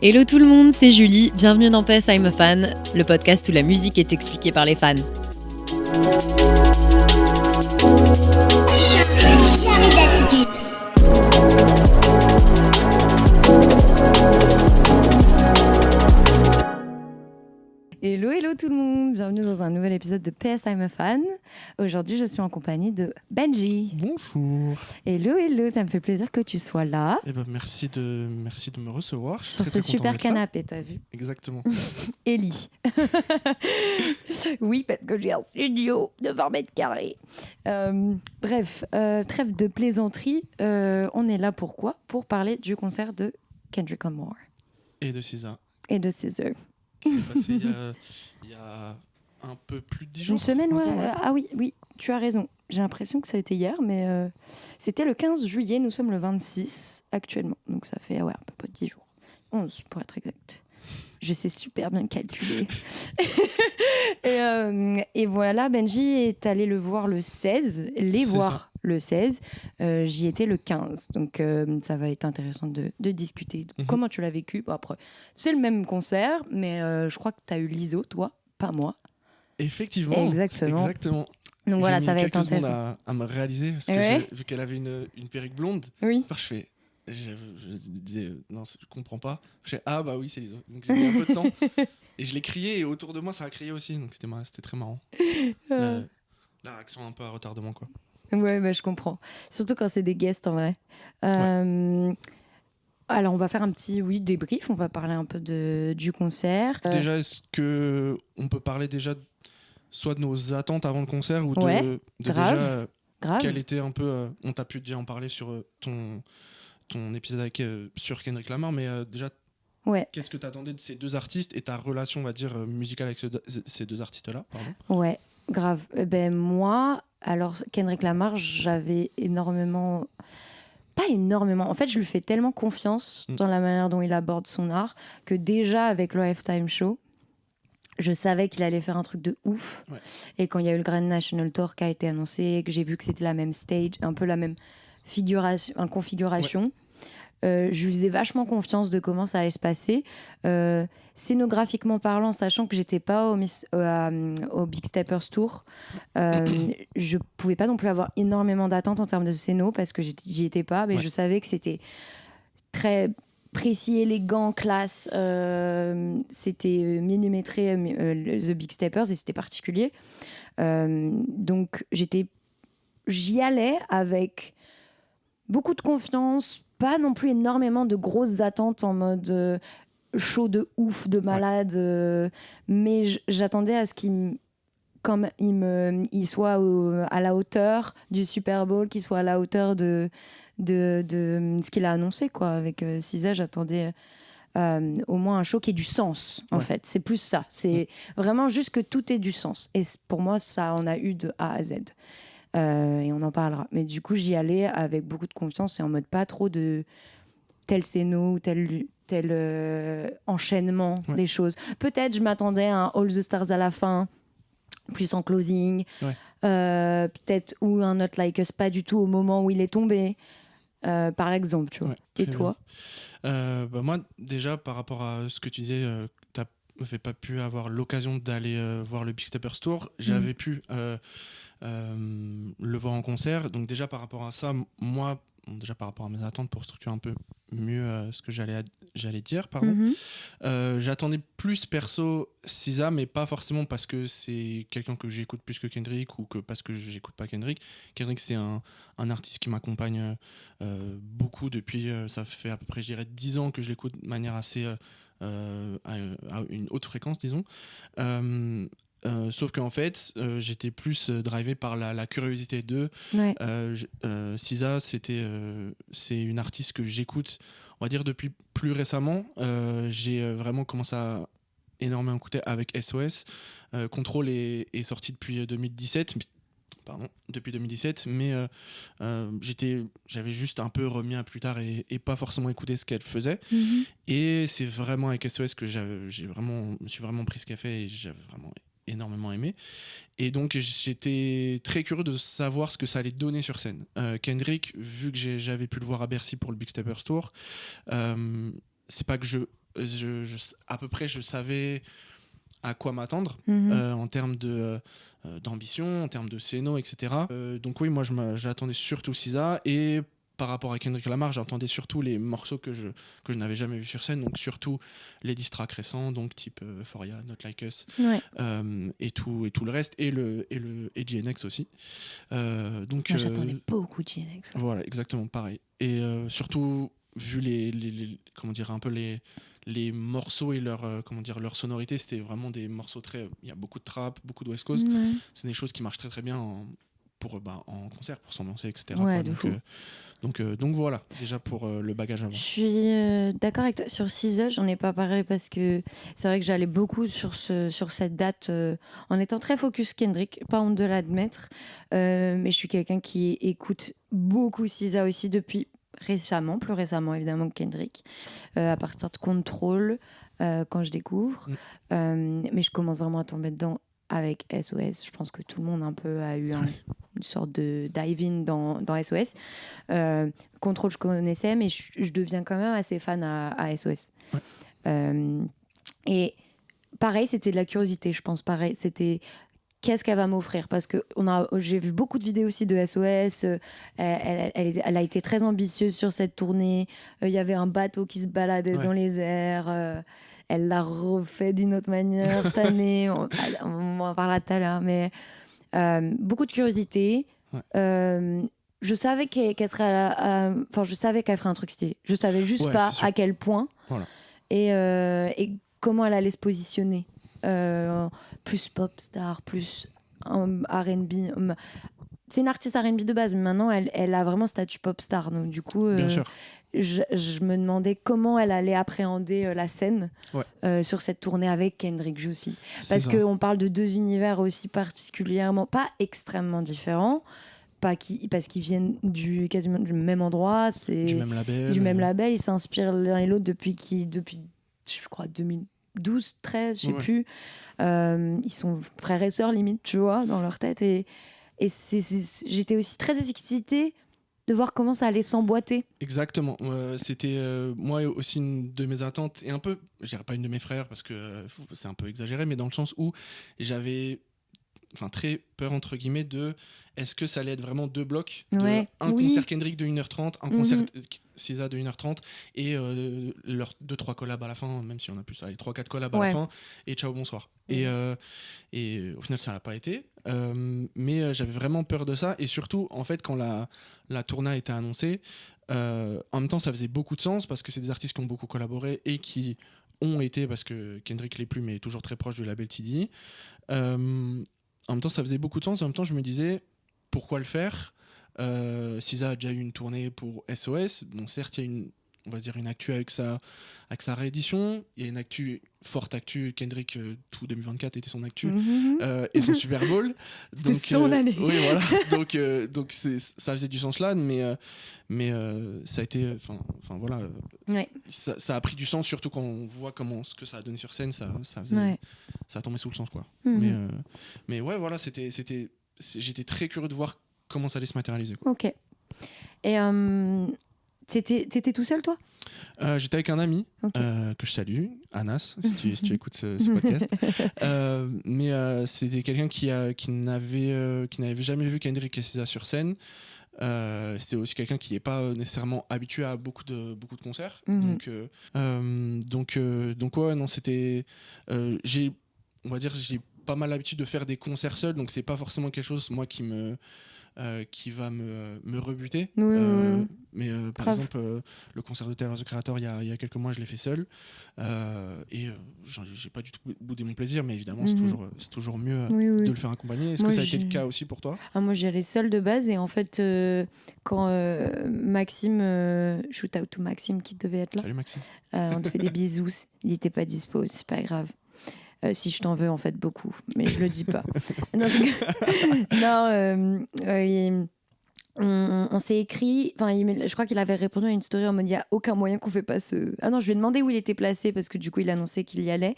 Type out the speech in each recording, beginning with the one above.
Hello tout le monde, c'est Julie, bienvenue dans PS I'm a Fan, le podcast où la musique est expliquée par les fans. Jamais d'attitude. Hello tout le monde, bienvenue dans un nouvel épisode de PS I'm a Fan. Aujourd'hui je suis en compagnie de Benji. Bonjour. Hello, ça me fait plaisir que tu sois là. Eh ben, merci de me recevoir. Je suis Sur très, ce très content super d'être là. canapé, t'as vu? Exactement. Ellie. Oui, parce que j'ai un studio de 20 mètres carrés. Bref, trêve de plaisanterie. On est là pourquoi? Pour parler du concert de Kendrick Lamar Et de César, et de SZA. qui s'est passé il y a un peu plus de 10 jours. Une semaine, ouais. maintenant, Ah oui, tu as raison. J'ai l'impression que ça a été hier, mais c'était le 15 juillet. Nous sommes le 26 actuellement. Donc ça fait un peu pas 10 jours. 11 pour être exact. Je sais super bien calculer. et voilà, Benji est allé le voir le 16. Le 16. J'y étais le 15. Donc ça va être intéressant de discuter. Comment tu l'as vécu? Bon, après, c'est le même concert, mais je crois que tu as eu l'ISO, toi, pas moi. Effectivement. Exactement. Donc J'ai voilà, mis ça va être quelques secondes intéressant. à me réaliser, parce que Ouais. vu qu'elle avait une perruque blonde, Oui. je disais, non, je comprends pas. Ah bah oui, c'est Lizzo. Donc j'ai mis un peu de temps. Et je l'ai crié, et autour de moi, ça a crié aussi. Donc c'était très marrant. La réaction un peu à retardement, quoi. Ouais, bah, je comprends. Surtout quand c'est des guests, en vrai. Alors, on va faire un petit débrief. On va parler un peu du concert. Déjà, est-ce qu'on peut parler déjà soit de nos attentes avant le concert ou Ouais, de grave. déjà Grave. quel était un peu... on t'a pu déjà en parler sur ton épisode avec, sur Kendrick Lamar, mais déjà, Ouais. qu'est-ce que tu attendais de ces deux artistes et ta relation, on va dire, musicale avec ces deux artistes-là, pardon. Ouais, grave. Moi, alors, Kendrick Lamar, j'avais énormément... Pas énormément. En fait, je lui fais tellement confiance dans la manière dont il aborde son art que déjà, avec le Halftime Show, je savais qu'il allait faire un truc de ouf. Ouais. Et quand il y a eu le Grand National Tour qui a été annoncé, que j'ai vu que c'était la même stage, un peu la même configuration, je lui faisais vachement confiance de comment ça allait se passer. Scénographiquement parlant, sachant que j'étais pas au Big Steppers Tour, je pouvais pas non plus avoir énormément d'attentes en termes de scéno parce que j'y étais pas, mais je savais que c'était très précis, élégant, classe. C'était millimétré The Big Steppers et c'était particulier. Donc j'y allais avec beaucoup de confiance, pas non plus énormément de grosses attentes en mode show de ouf, de malade, mais j'attendais à ce qu'il soit à la hauteur du Super Bowl, qu'il soit à la hauteur de ce qu'il a annoncé, quoi. Avec SZA, j'attendais au moins un show qui ait du sens, en fait. C'est plus ça. C'est vraiment juste que tout ait du sens. Et pour moi, ça en a eu de A à Z. Et on en parlera. Mais du coup, j'y allais avec beaucoup de confiance et en mode pas trop de tel scéno ou tel enchaînement des choses. Peut-être je m'attendais à un All the Stars à la fin, plus en closing. Peut-être ou un Not Like Us pas du tout au moment où il est tombé. Par exemple, tu vois. Et toi? Moi, déjà, par rapport à ce que tu disais, tu n'avais pas pu avoir l'occasion d'aller voir le Big Steppers Tour. J'avais pu le voir en concert. Donc déjà, par rapport à ça, moi, déjà par rapport à mes attentes, pour structurer un peu mieux ce que j'allais dire, j'attendais plus perso SZA, mais pas forcément parce que c'est quelqu'un que j'écoute plus que Kendrick ou que parce que j'écoute pas Kendrick. Kendrick, c'est un artiste qui m'accompagne beaucoup depuis, ça fait à peu près, je dirais, 10 ans que je l'écoute de manière assez à une haute fréquence, disons. Sauf qu'en fait, j'étais plus drivé par la curiosité d'eux. SZA, c'est une artiste que j'écoute, on va dire, depuis plus récemment. J'ai vraiment commencé à énormément écouter avec SOS. Control est sorti depuis 2017. Depuis 2017, mais j'avais juste un peu remis à plus tard et pas forcément écouté ce qu'elle faisait. Et c'est vraiment avec SOS que je me suis vraiment pris ce qu'elle fait et j'avais vraiment énormément aimé. Et donc j'étais très curieux de savoir ce que ça allait donner sur scène. Kendrick, vu que j'avais pu le voir à Bercy pour le Big Steppers Tour, c'est pas que je à peu près, je savais à quoi m'attendre en termes d'ambition, en termes de scéno, etc. Donc oui, moi j'attendais surtout SZA, et par rapport à Kendrick Lamar, j'entendais surtout les morceaux que je n'avais jamais vus sur scène, donc surtout les diss tracks récents, donc type Euphoria, Not Like Us, et tout le reste, et GNX aussi. Donc moi j'attendais beaucoup de GNX. Voilà, exactement pareil. Et surtout vu comment dire, un peu les morceaux et leur sonorité, c'était vraiment des morceaux il y a beaucoup de trap, beaucoup de West Coast. C'est des choses qui marchent très très bien en concert, pour s'ambiancer, etc. Ouais, donc voilà, déjà pour le bagage avant. Je suis d'accord avec toi sur SZA, j'en ai pas parlé parce que c'est vrai que j'allais beaucoup sur cette date en étant très focus Kendrick, pas honte de l'admettre, mais je suis quelqu'un qui écoute beaucoup SZA aussi depuis récemment, plus récemment évidemment que Kendrick, à partir de Control, quand je découvre, mais je commence vraiment à tomber dedans avec SOS. Je pense que tout le monde un peu a eu une sorte de dive-in dans SOS. Control, je connaissais, mais je deviens quand même assez fan à SOS. Et pareil, c'était de la curiosité, je pense. Pareil, c'était qu'est-ce qu'elle va m'offrir, parce que j'ai vu beaucoup de vidéos aussi de SOS. Elle a été très ambitieuse sur cette tournée. Il y avait un bateau qui se baladait dans les airs. Elle l'a refait d'une autre manière cette année. On en parlera tout à l'heure, mais beaucoup de curiosité. Je savais qu'elle serait enfin, je savais qu'elle ferait un truc stylé. Je savais juste pas à quel point. Voilà. Et comment elle allait se positionner. Plus pop star, plus R&B. C'est une artiste R&B de base, mais maintenant elle a vraiment statut pop star. Donc du coup, bien sûr. Je me demandais comment elle allait appréhender la scène sur cette tournée avec Kendrick aussi. Parce qu'on parle de deux univers aussi particulièrement, pas extrêmement différents, parce qu'ils viennent quasiment du même endroit, du même label. Ils s'inspirent l'un et l'autre depuis je crois 2012, 13, je sais plus. Ils sont frères et sœurs limite, tu vois, dans leur tête. Et j'étais aussi très excitée de voir comment ça allait s'emboîter. Exactement. C'était moi aussi une de mes attentes, et un peu, je dirais pas une de mes frères parce que c'est un peu exagéré, mais dans le sens où j'avais très peur entre guillemets de est-ce que ça allait être vraiment deux blocs, concert Kendrick de 1h30, un concert SZA de 1h30 et leurs 2-3 collabs à la fin, même si on a plus 3-4 collabs à la fin, et ciao bonsoir. Et au final ça n'a pas été, mais j'avais vraiment peur de ça, et surtout en fait quand la tournée a été annoncée, en même temps ça faisait beaucoup de sens parce que c'est des artistes qui ont beaucoup collaboré et qui ont été, parce que Kendrick l'est plus mais est toujours très proche du label TDI, en même temps ça faisait beaucoup de sens, et en même temps je me disais pourquoi le faire. SZA a déjà eu une tournée pour SOS, bon certes il y a une actu avec sa réédition, il y a une forte actu, Kendrick, tout 2024 était son actu, et son Super Bowl. C'était son année. Oui voilà, donc ça faisait du sens là, mais ça a été, voilà, ça a pris du sens, surtout quand on voit ce que ça a donné sur scène, ça a tombé sous le sens quoi. Mais ouais voilà, j'étais très curieux de voir comment ça allait se matérialiser quoi. Ok. Et t'étais tout seul toi? J'étais avec un ami que je salue, Anas, si tu écoutes ce podcast. Mais c'était quelqu'un qui n'avait jamais vu Kendrick et SZA sur scène. C'était aussi quelqu'un qui n'est pas nécessairement habitué à beaucoup de concerts. Donc ouais, non, c'était j'ai pas mal l'habitude de faire des concerts seuls, donc c'est pas forcément quelque chose moi qui va me rebuter. Mais par exemple le concert de Tyler the Creator il y a quelques mois, je l'ai fait seul, et j'ai pas du tout boudé mon plaisir, mais évidemment c'est toujours mieux de le faire accompagner. Est-ce que ça a été le cas aussi pour toi? Moi j'y allais seule de base, et en fait quand Maxime, shoot out to Maxime qui devait être là. Salut Maxime. On te fait des bisous, il était pas dispo, c'est pas grave. Si je t'en veux en fait beaucoup, mais je le dis pas. Non, on s'est écrit, je crois qu'il avait répondu à une story en mode il n'y a aucun moyen qu'on fait pas ce... Ah non, je lui ai demandé où il était placé parce que du coup il annonçait qu'il y allait,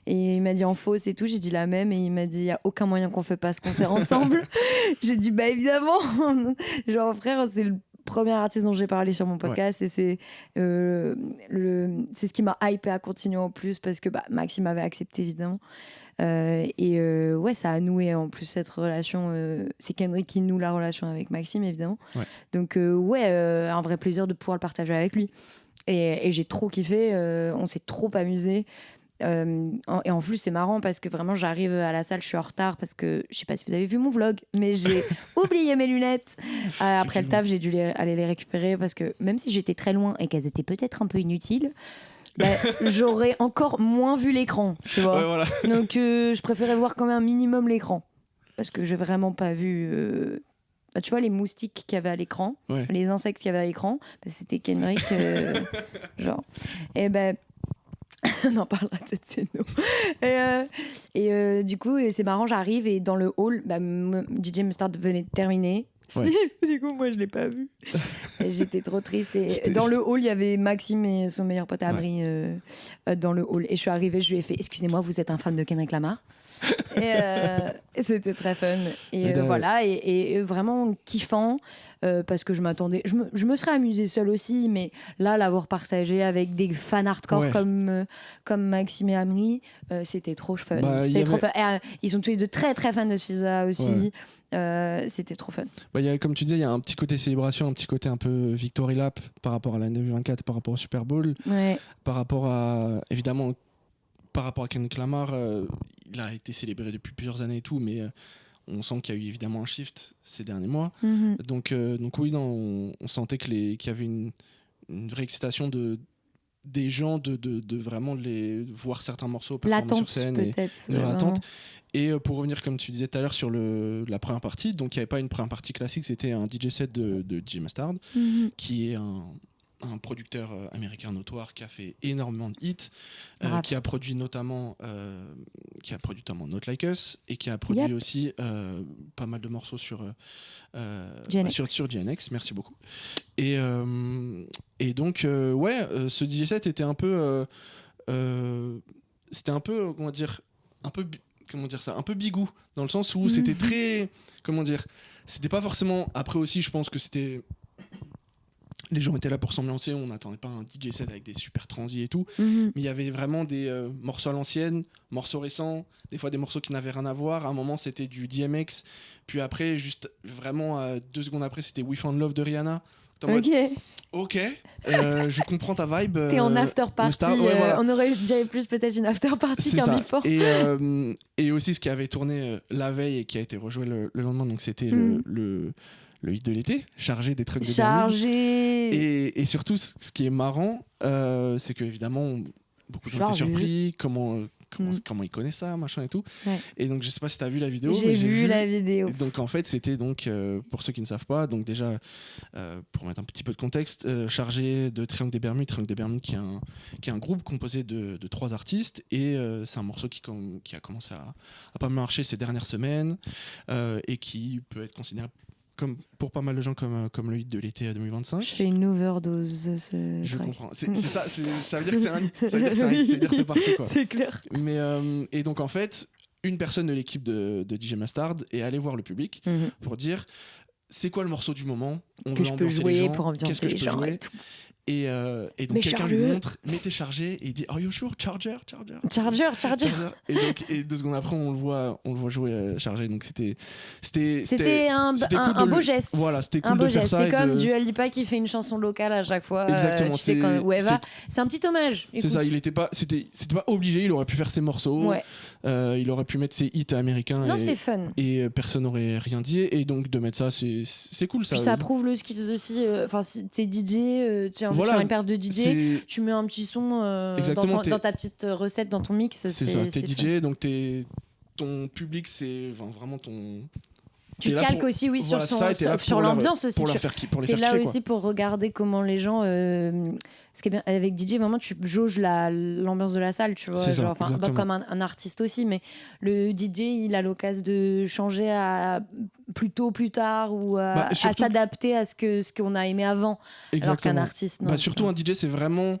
et il m'a dit en fausse et tout, j'ai dit la même, et il m'a dit il n'y a aucun moyen qu'on fait pas ce concert ensemble. J'ai dit bah évidemment, genre frère, c'est le première artiste dont j'ai parlé sur mon podcast et c'est ce qui m'a hypé à continuer en plus parce que Maxime avait accepté évidemment. Ouais, ça a noué en plus cette relation. C'est Kendrick qui noue la relation avec Maxime évidemment. Donc un vrai plaisir de pouvoir le partager avec lui. Et j'ai trop kiffé, on s'est trop amusé. Et en plus c'est marrant parce que vraiment j'arrive à la salle, je suis en retard parce que je sais pas si vous avez vu mon vlog mais j'ai oublié mes lunettes après le taf, j'ai dû aller les récupérer parce que même si j'étais très loin et qu'elles étaient peut-être un peu inutiles, j'aurais encore moins vu l'écran, tu vois. Voilà. Donc je préférais voir quand même un minimum l'écran parce que j'ai vraiment pas vu tu vois les moustiques qu'il y avait à l'écran, les insectes qu'il y avait à l'écran, c'était Kendrick genre. Et on en parlera de cette scène. Et du coup, c'est marrant, j'arrive et dans le hall, DJ Mustard venait de terminer. Du coup, moi, je l'ai pas vu. Et j'étais trop triste. Et dans le hall, il y avait Maxime et son meilleur pote Abri dans le hall. Et je suis arrivée, je lui ai fait « Excusez-moi, vous êtes un fan de Kendrick Lamar ?» Et c'était très fun. Et voilà, et vraiment kiffant. Parce que je m'attendais, je me serais amusée seule aussi, mais là l'avoir partagé avec des fans hardcore comme Maxime et Amri, c'était trop fun. Trop fun. Et, ils sont tous les deux très très fans de SZA aussi. C'était trop fun. Comme tu disais, il y a un petit côté célébration, un petit côté un peu victory lap par rapport à l'année 2024, par rapport au Super Bowl, par rapport à évidemment par rapport à Kendrick Lamar, il a été célébré depuis plusieurs années et tout, mais on sent qu'il y a eu évidemment un shift ces derniers mois. Donc oui, on sentait qu'il y avait une vraie excitation des gens de vraiment les voir certains morceaux performer sur scène. Peut-être. Une vraie attente. Et pour revenir, comme tu disais tout à l'heure, sur la première partie, donc il n'y avait pas une première partie classique, c'était un DJ set de DJ Mustard, qui est un producteur américain notoire qui a fait énormément de hits, qui a produit notamment Not Like Us et qui a produit aussi pas mal de morceaux sur GNX. Merci beaucoup. Et donc ce DJ set était un peu c'était un peu un peu bigou dans le sens où c'était très c'était pas forcément, après aussi je pense que c'était les gens étaient là pour s'ambiancer, on n'attendait pas un DJ set avec des super transis et tout, mais il y avait vraiment des morceaux à l'ancienne, morceaux récents, des fois des morceaux qui n'avaient rien à voir. À un moment c'était du DMX, puis après juste vraiment 2 secondes après c'était We Found Love de Rihanna. Ok, je comprends ta vibe. T'es en after party. On aurait dirait plus peut-être une after party qu'un before. Et aussi ce qui avait tourné la veille et qui a été rejoué le lendemain, donc c'était le hit de l'été, chargé des trucs de Bermude. Et surtout, ce qui est marrant, c'est que évidemment beaucoup de gens étaient surpris, comment il connaît ça, machin et tout. Et donc je sais pas si tu as vu la vidéo. J'ai vu la vidéo. Donc en fait, c'était donc pour ceux qui ne savent pas, donc déjà pour mettre un petit peu de contexte, chargé de Triangle des Bermudes qui est un groupe composé de 3 artistes, et c'est un morceau qui a commencé à pas marcher ces dernières semaines, et qui peut être considéré comme pour pas mal de gens comme le hit de l'été 2025. Je fais une overdose de ce Je track. comprends. C'est ça, ça veut dire que c'est un hit. Ça veut dire que c'est un hit, ça veut dire que c'est parti, quoi. C'est clair. Mais, et donc en fait, une personne de l'équipe de DJ Mustard est allée voir le public pour dire c'est quoi le morceau du moment, que je peux jouer pour ambiancer les gens et tout. Et donc quelqu'un lui montre, mais t'es chargé, et il dit Are you sure? Charger. Et 2 secondes après on le voit jouer chargé. Donc c'était un beau geste. Voilà, c'était cool de faire ça. C'est comme Dua Lipa qui fait une chanson locale à chaque fois. Exactement. Tu sais quand où elle va. C'est un petit hommage. C'est ça. C'était pas obligé. Il aurait pu faire ses morceaux. Il aurait pu mettre ses hits américains. Non, c'est fun. Et personne n'aurait rien dit. Et donc de mettre ça, c'est cool ça. Puis ça prouve le skill aussi. Enfin, si t'es DJ, tu as une paire de DJ, tu mets un petit son dans ta petite recette, dans ton mix. C'est ça, t'es DJ, donc ton public, c'est vraiment ton... Tu te calques aussi, sur l'ambiance aussi. T'es là aussi pour regarder comment les gens... Ce qui est bien avec DJ, vraiment, tu jauges l'ambiance de la salle, tu vois. Comme un artiste aussi, mais le DJ, il a l'occasion de changer à plus tôt, plus tard, ou à s'adapter à ce qu'on a aimé avant. Exactement. Alors qu'un artiste, non. Surtout un DJ, c'est vraiment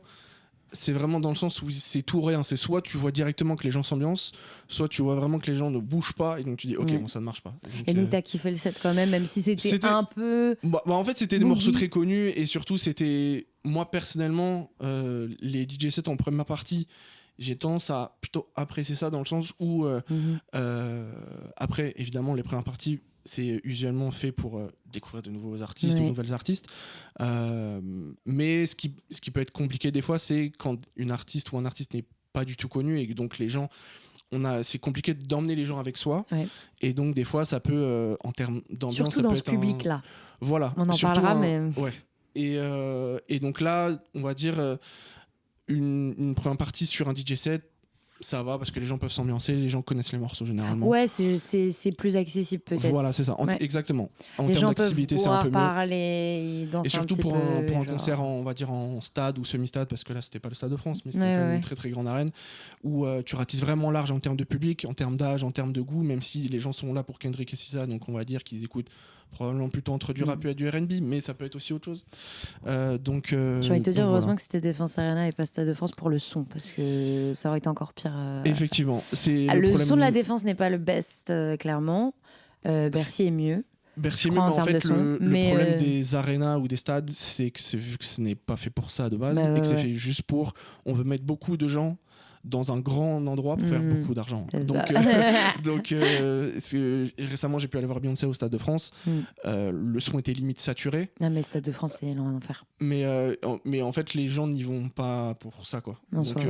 c'est vraiment dans le sens où c'est tout ou rien. C'est soit tu vois directement que les gens s'ambiancent, soit tu vois vraiment que les gens ne bougent pas et donc tu dis ok, bon, ça ne marche pas. Et donc t'as kiffé le set quand même si c'était un peu. En fait, c'était des morceaux très connus et surtout, c'était moi personnellement, les DJ sets en première partie. J'ai tendance à plutôt apprécier ça dans le sens où, après, évidemment, les premières parties, c'est usuellement fait pour découvrir de nouveaux artistes ou de nouvelles artistes. Mais ce qui peut être compliqué des fois, c'est quand une artiste ou un artiste n'est pas du tout connu et donc les gens, c'est compliqué d'emmener les gens avec soi. Ouais. Et donc, des fois, ça peut, en termes d'ambiance, surtout ça dans peut ce être public-là. Voilà. On en parlera, mais... Ouais. Et donc là, on va dire... Une première partie sur un DJ set, ça va parce que les gens peuvent s'ambiancer, les gens connaissent les morceaux généralement. Ouais, c'est plus accessible peut-être. Voilà, c'est ça, exactement. En les termes gens d'accessibilité, c'est un peu parler, mieux. Et surtout pour un concert, on va dire en stade ou semi-stade, parce que là, c'était pas le Stade de France, mais c'était quand même une très très grande arène, où tu ratisses vraiment large en termes de public, en termes d'âge, en termes de goût, même si les gens sont là pour Kendrick et SZA, donc on va dire qu'ils écoutent probablement plutôt entre du rap et du R&B, mais ça peut être aussi autre chose. J'ai envie de te dire, heureusement que c'était Défense Arena et pas Stade de France pour le son, parce que ça aurait été encore pire. Effectivement. Le son de la Défense n'est pas le best, clairement. Bercy est mieux. Bercy est mieux, mais en fait, le problème des arénas ou des stades, c'est que vu que ce n'est pas fait pour ça de base, et que c'est fait juste pour... On veut mettre beaucoup de gens dans un grand endroit pour faire beaucoup d'argent. Donc récemment, j'ai pu aller voir Beyoncé au Stade de France. Le son était limite saturé. Non, mais Stade de France, c'est l'enfer. Mais en fait, les gens n'y vont pas pour ça, quoi. Non, donc,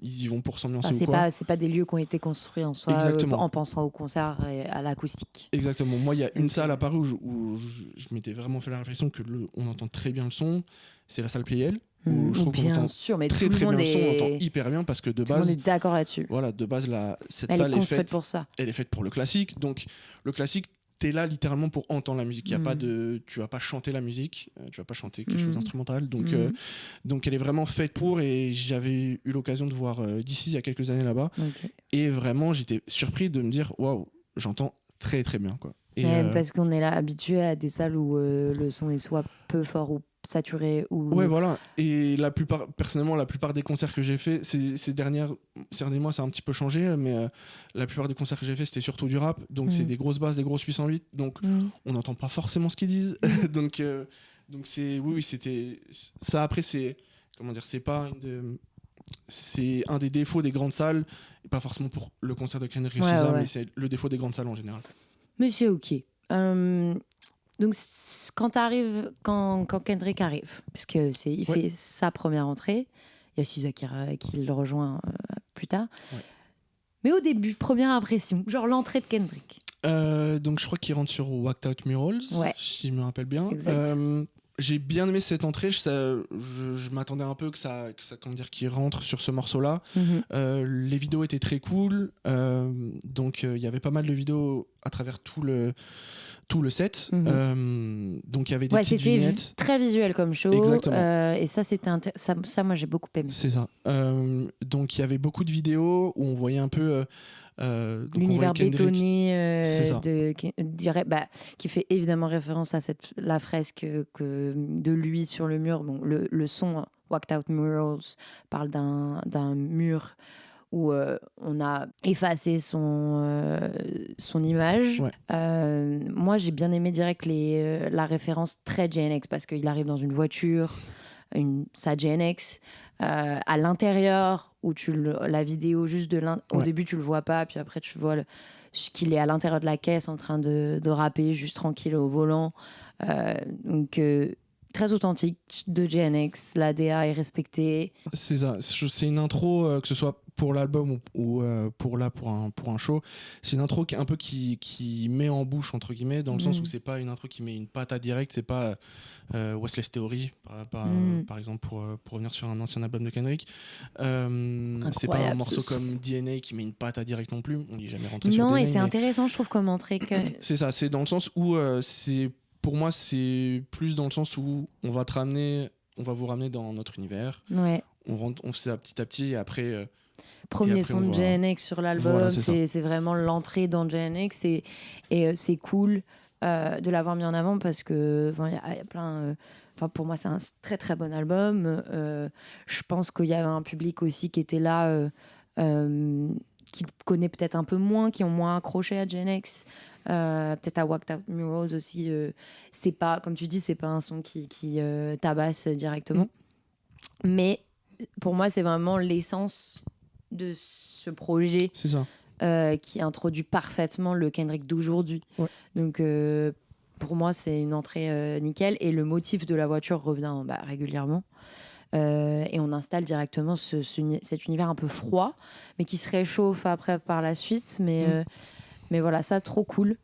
ils y vont pour s'ambiancer ou quoi. C'est pas des lieux qui ont été construits en soi en pensant au concert et à l'acoustique. Exactement. Moi, il y a une salle à Paris où je m'étais vraiment fait la réflexion que on entend très bien le son. C'est la salle Playel. Je trouve bien sûr, mais très, tout très le monde bien est... le son, on entend hyper bien parce que de base, tout le monde est d'accord là-dessus. Voilà, de base, cette elle salle est construite pour ça. Elle est faite pour le classique. Donc, le classique, t'es là littéralement pour entendre la musique. Tu vas pas chanter la musique, tu vas pas chanter quelque chose d'instrumental. Donc, elle est vraiment faite pour. Et j'avais eu l'occasion de voir d'ici il y a quelques années là-bas. Okay. Et vraiment, j'étais surpris de me dire, waouh, j'entends très très bien, quoi. Et parce qu'on est là habitué à des salles où le son est soit peu fort ou saturé ou... Ouais, voilà. Et personnellement, la plupart des concerts que j'ai fait ces derniers mois, ça a un petit peu changé, mais la plupart des concerts que j'ai fait, c'était surtout du rap. Donc, c'est des grosses basses, des grosses 808. Donc, on n'entend pas forcément ce qu'ils disent. donc, oui, c'était... Ça, après, c'est... Comment dire, c'est pas c'est un des défauts des grandes salles, et pas forcément pour le concert de Kendrick et SZA, mais c'est le défaut des grandes salles en général. Mais c'est ok. Donc, quand Kendrick arrive, puisque il fait sa première entrée, il y a SZA qui le rejoint plus tard. Ouais. Mais au début, première impression, genre l'entrée de Kendrick. Donc, je crois qu'il rentre sur Whacked Out Murals, si je me rappelle bien. J'ai bien aimé cette entrée. Je m'attendais un peu que ça comment dire, qu'il rentre sur ce morceau-là. Les vidéos étaient très cool. Donc, il y avait pas mal de vidéos à travers tout le set. Donc, il y avait des petites vignettes. C'était très visuel comme show. Exactement. Et ça, c'était ça, moi, j'ai beaucoup aimé. C'est ça. Donc, il y avait beaucoup de vidéos où on voyait un peu... l'univers bétonné qui fait évidemment référence à la fresque de lui sur le mur. Bon, le son Whacked Out Murals parle d'un mur où on a effacé son image. Moi, j'ai bien aimé direct la référence très GNX parce qu'il arrive dans une voiture, sa GNX, à l'intérieur, où la vidéo juste au début tu le vois pas, puis après tu vois qu'il est à l'intérieur de la caisse en train de rapper juste tranquille au volant. Donc très authentique de GNX, la DA est respectée. C'est ça, c'est une intro, que ce soit pour l'album ou pour un show, c'est une intro qui met en bouche entre guillemets, dans le sens où c'est pas une intro qui met une patate directe, c'est pas Westless Theory par exemple pour revenir sur un ancien album de Kendrick. C'est pas un morceau comme DNA qui met une patate directe non plus, on n'y est jamais rentré sur DNA. Non, et c'est intéressant je trouve comme entrée c'est ça, c'est dans le sens où pour moi c'est plus dans le sens où on va vous ramener dans notre univers. On fait ça petit à petit et après premier son de GNX sur l'album, voilà, c'est vraiment l'entrée dans GNX et c'est cool de l'avoir mis en avant parce que y a plein pour moi, c'est un très très bon album. Je pense qu'il y avait un public aussi qui était là, qui connaît peut-être un peu moins, qui ont moins accroché à Gen X. Peut-être à Walked Out Murals aussi. C'est pas, comme tu dis, c'est pas un son qui tabasse directement. Mais pour moi, c'est vraiment l'essence de ce projet. C'est ça. Qui introduit parfaitement le Kendrick d'aujourd'hui. Ouais. Donc, pour moi, c'est une entrée nickel. Et le motif de la voiture revient régulièrement. Et on installe directement cet univers un peu froid, mais qui se réchauffe après par la suite. Mais voilà, ça, trop cool.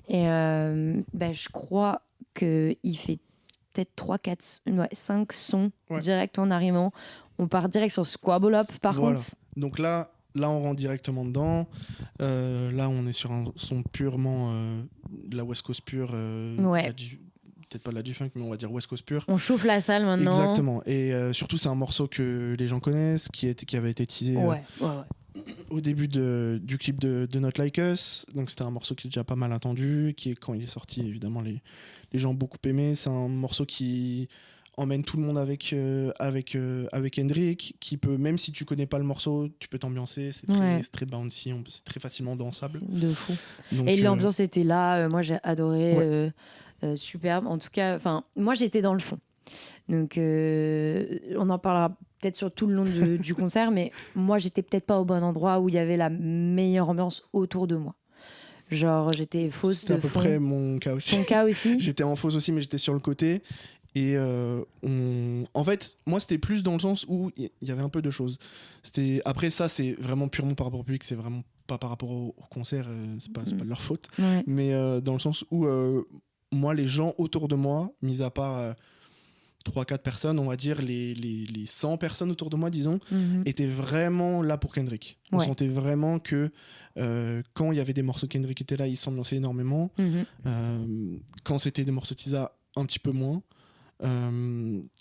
Et je crois qu'il fait peut-être 3, 4, 5 sons direct en arrivant. On part direct sur Squabble Up, par contre. Donc là, on rentre directement dedans. Là, on est sur un son purement de la West Coast pure. Peut-être pas de la G-Funk, mais on va dire West Coast pure. On chauffe la salle maintenant. Exactement. Et surtout, c'est un morceau que les gens connaissent, qui avait été teasé au début du clip de Not Like Us. Donc, c'était un morceau qui est déjà pas mal attendu, qui est, quand il est sorti, évidemment, les gens ont beaucoup aimé. C'est un morceau qui emmène tout le monde avec Kendrick, qui peut, même si tu connais pas le morceau, tu peux t'ambiancer, c'est très bouncy, c'est très facilement dansable. De fou. Donc, et l'ambiance était là, moi j'ai adoré, superbe. En tout cas, moi j'étais dans le fond. Donc on en parlera peut-être sur tout le long du concert, mais moi j'étais peut-être pas au bon endroit où il y avait la meilleure ambiance autour de moi. Genre j'étais fausse de fond. C'est à peu près mon cas aussi. Ton cas aussi. J'étais en fausse aussi, mais j'étais sur le côté. Et en fait, moi, c'était plus dans le sens où il y avait un peu de choses. Après, ça, c'est vraiment purement par rapport au public, c'est vraiment pas par rapport au concert, c'est pas de leur faute. Ouais. Mais dans le sens où, moi, les gens autour de moi, mis à part 3-4 personnes, on va dire, les 100 personnes autour de moi, disons, étaient vraiment là pour Kendrick. On sentait vraiment que quand il y avait des morceaux de Kendrick qui étaient là, ils s'ambiançaient énormément. Quand c'était des morceaux de SZA, un petit peu moins.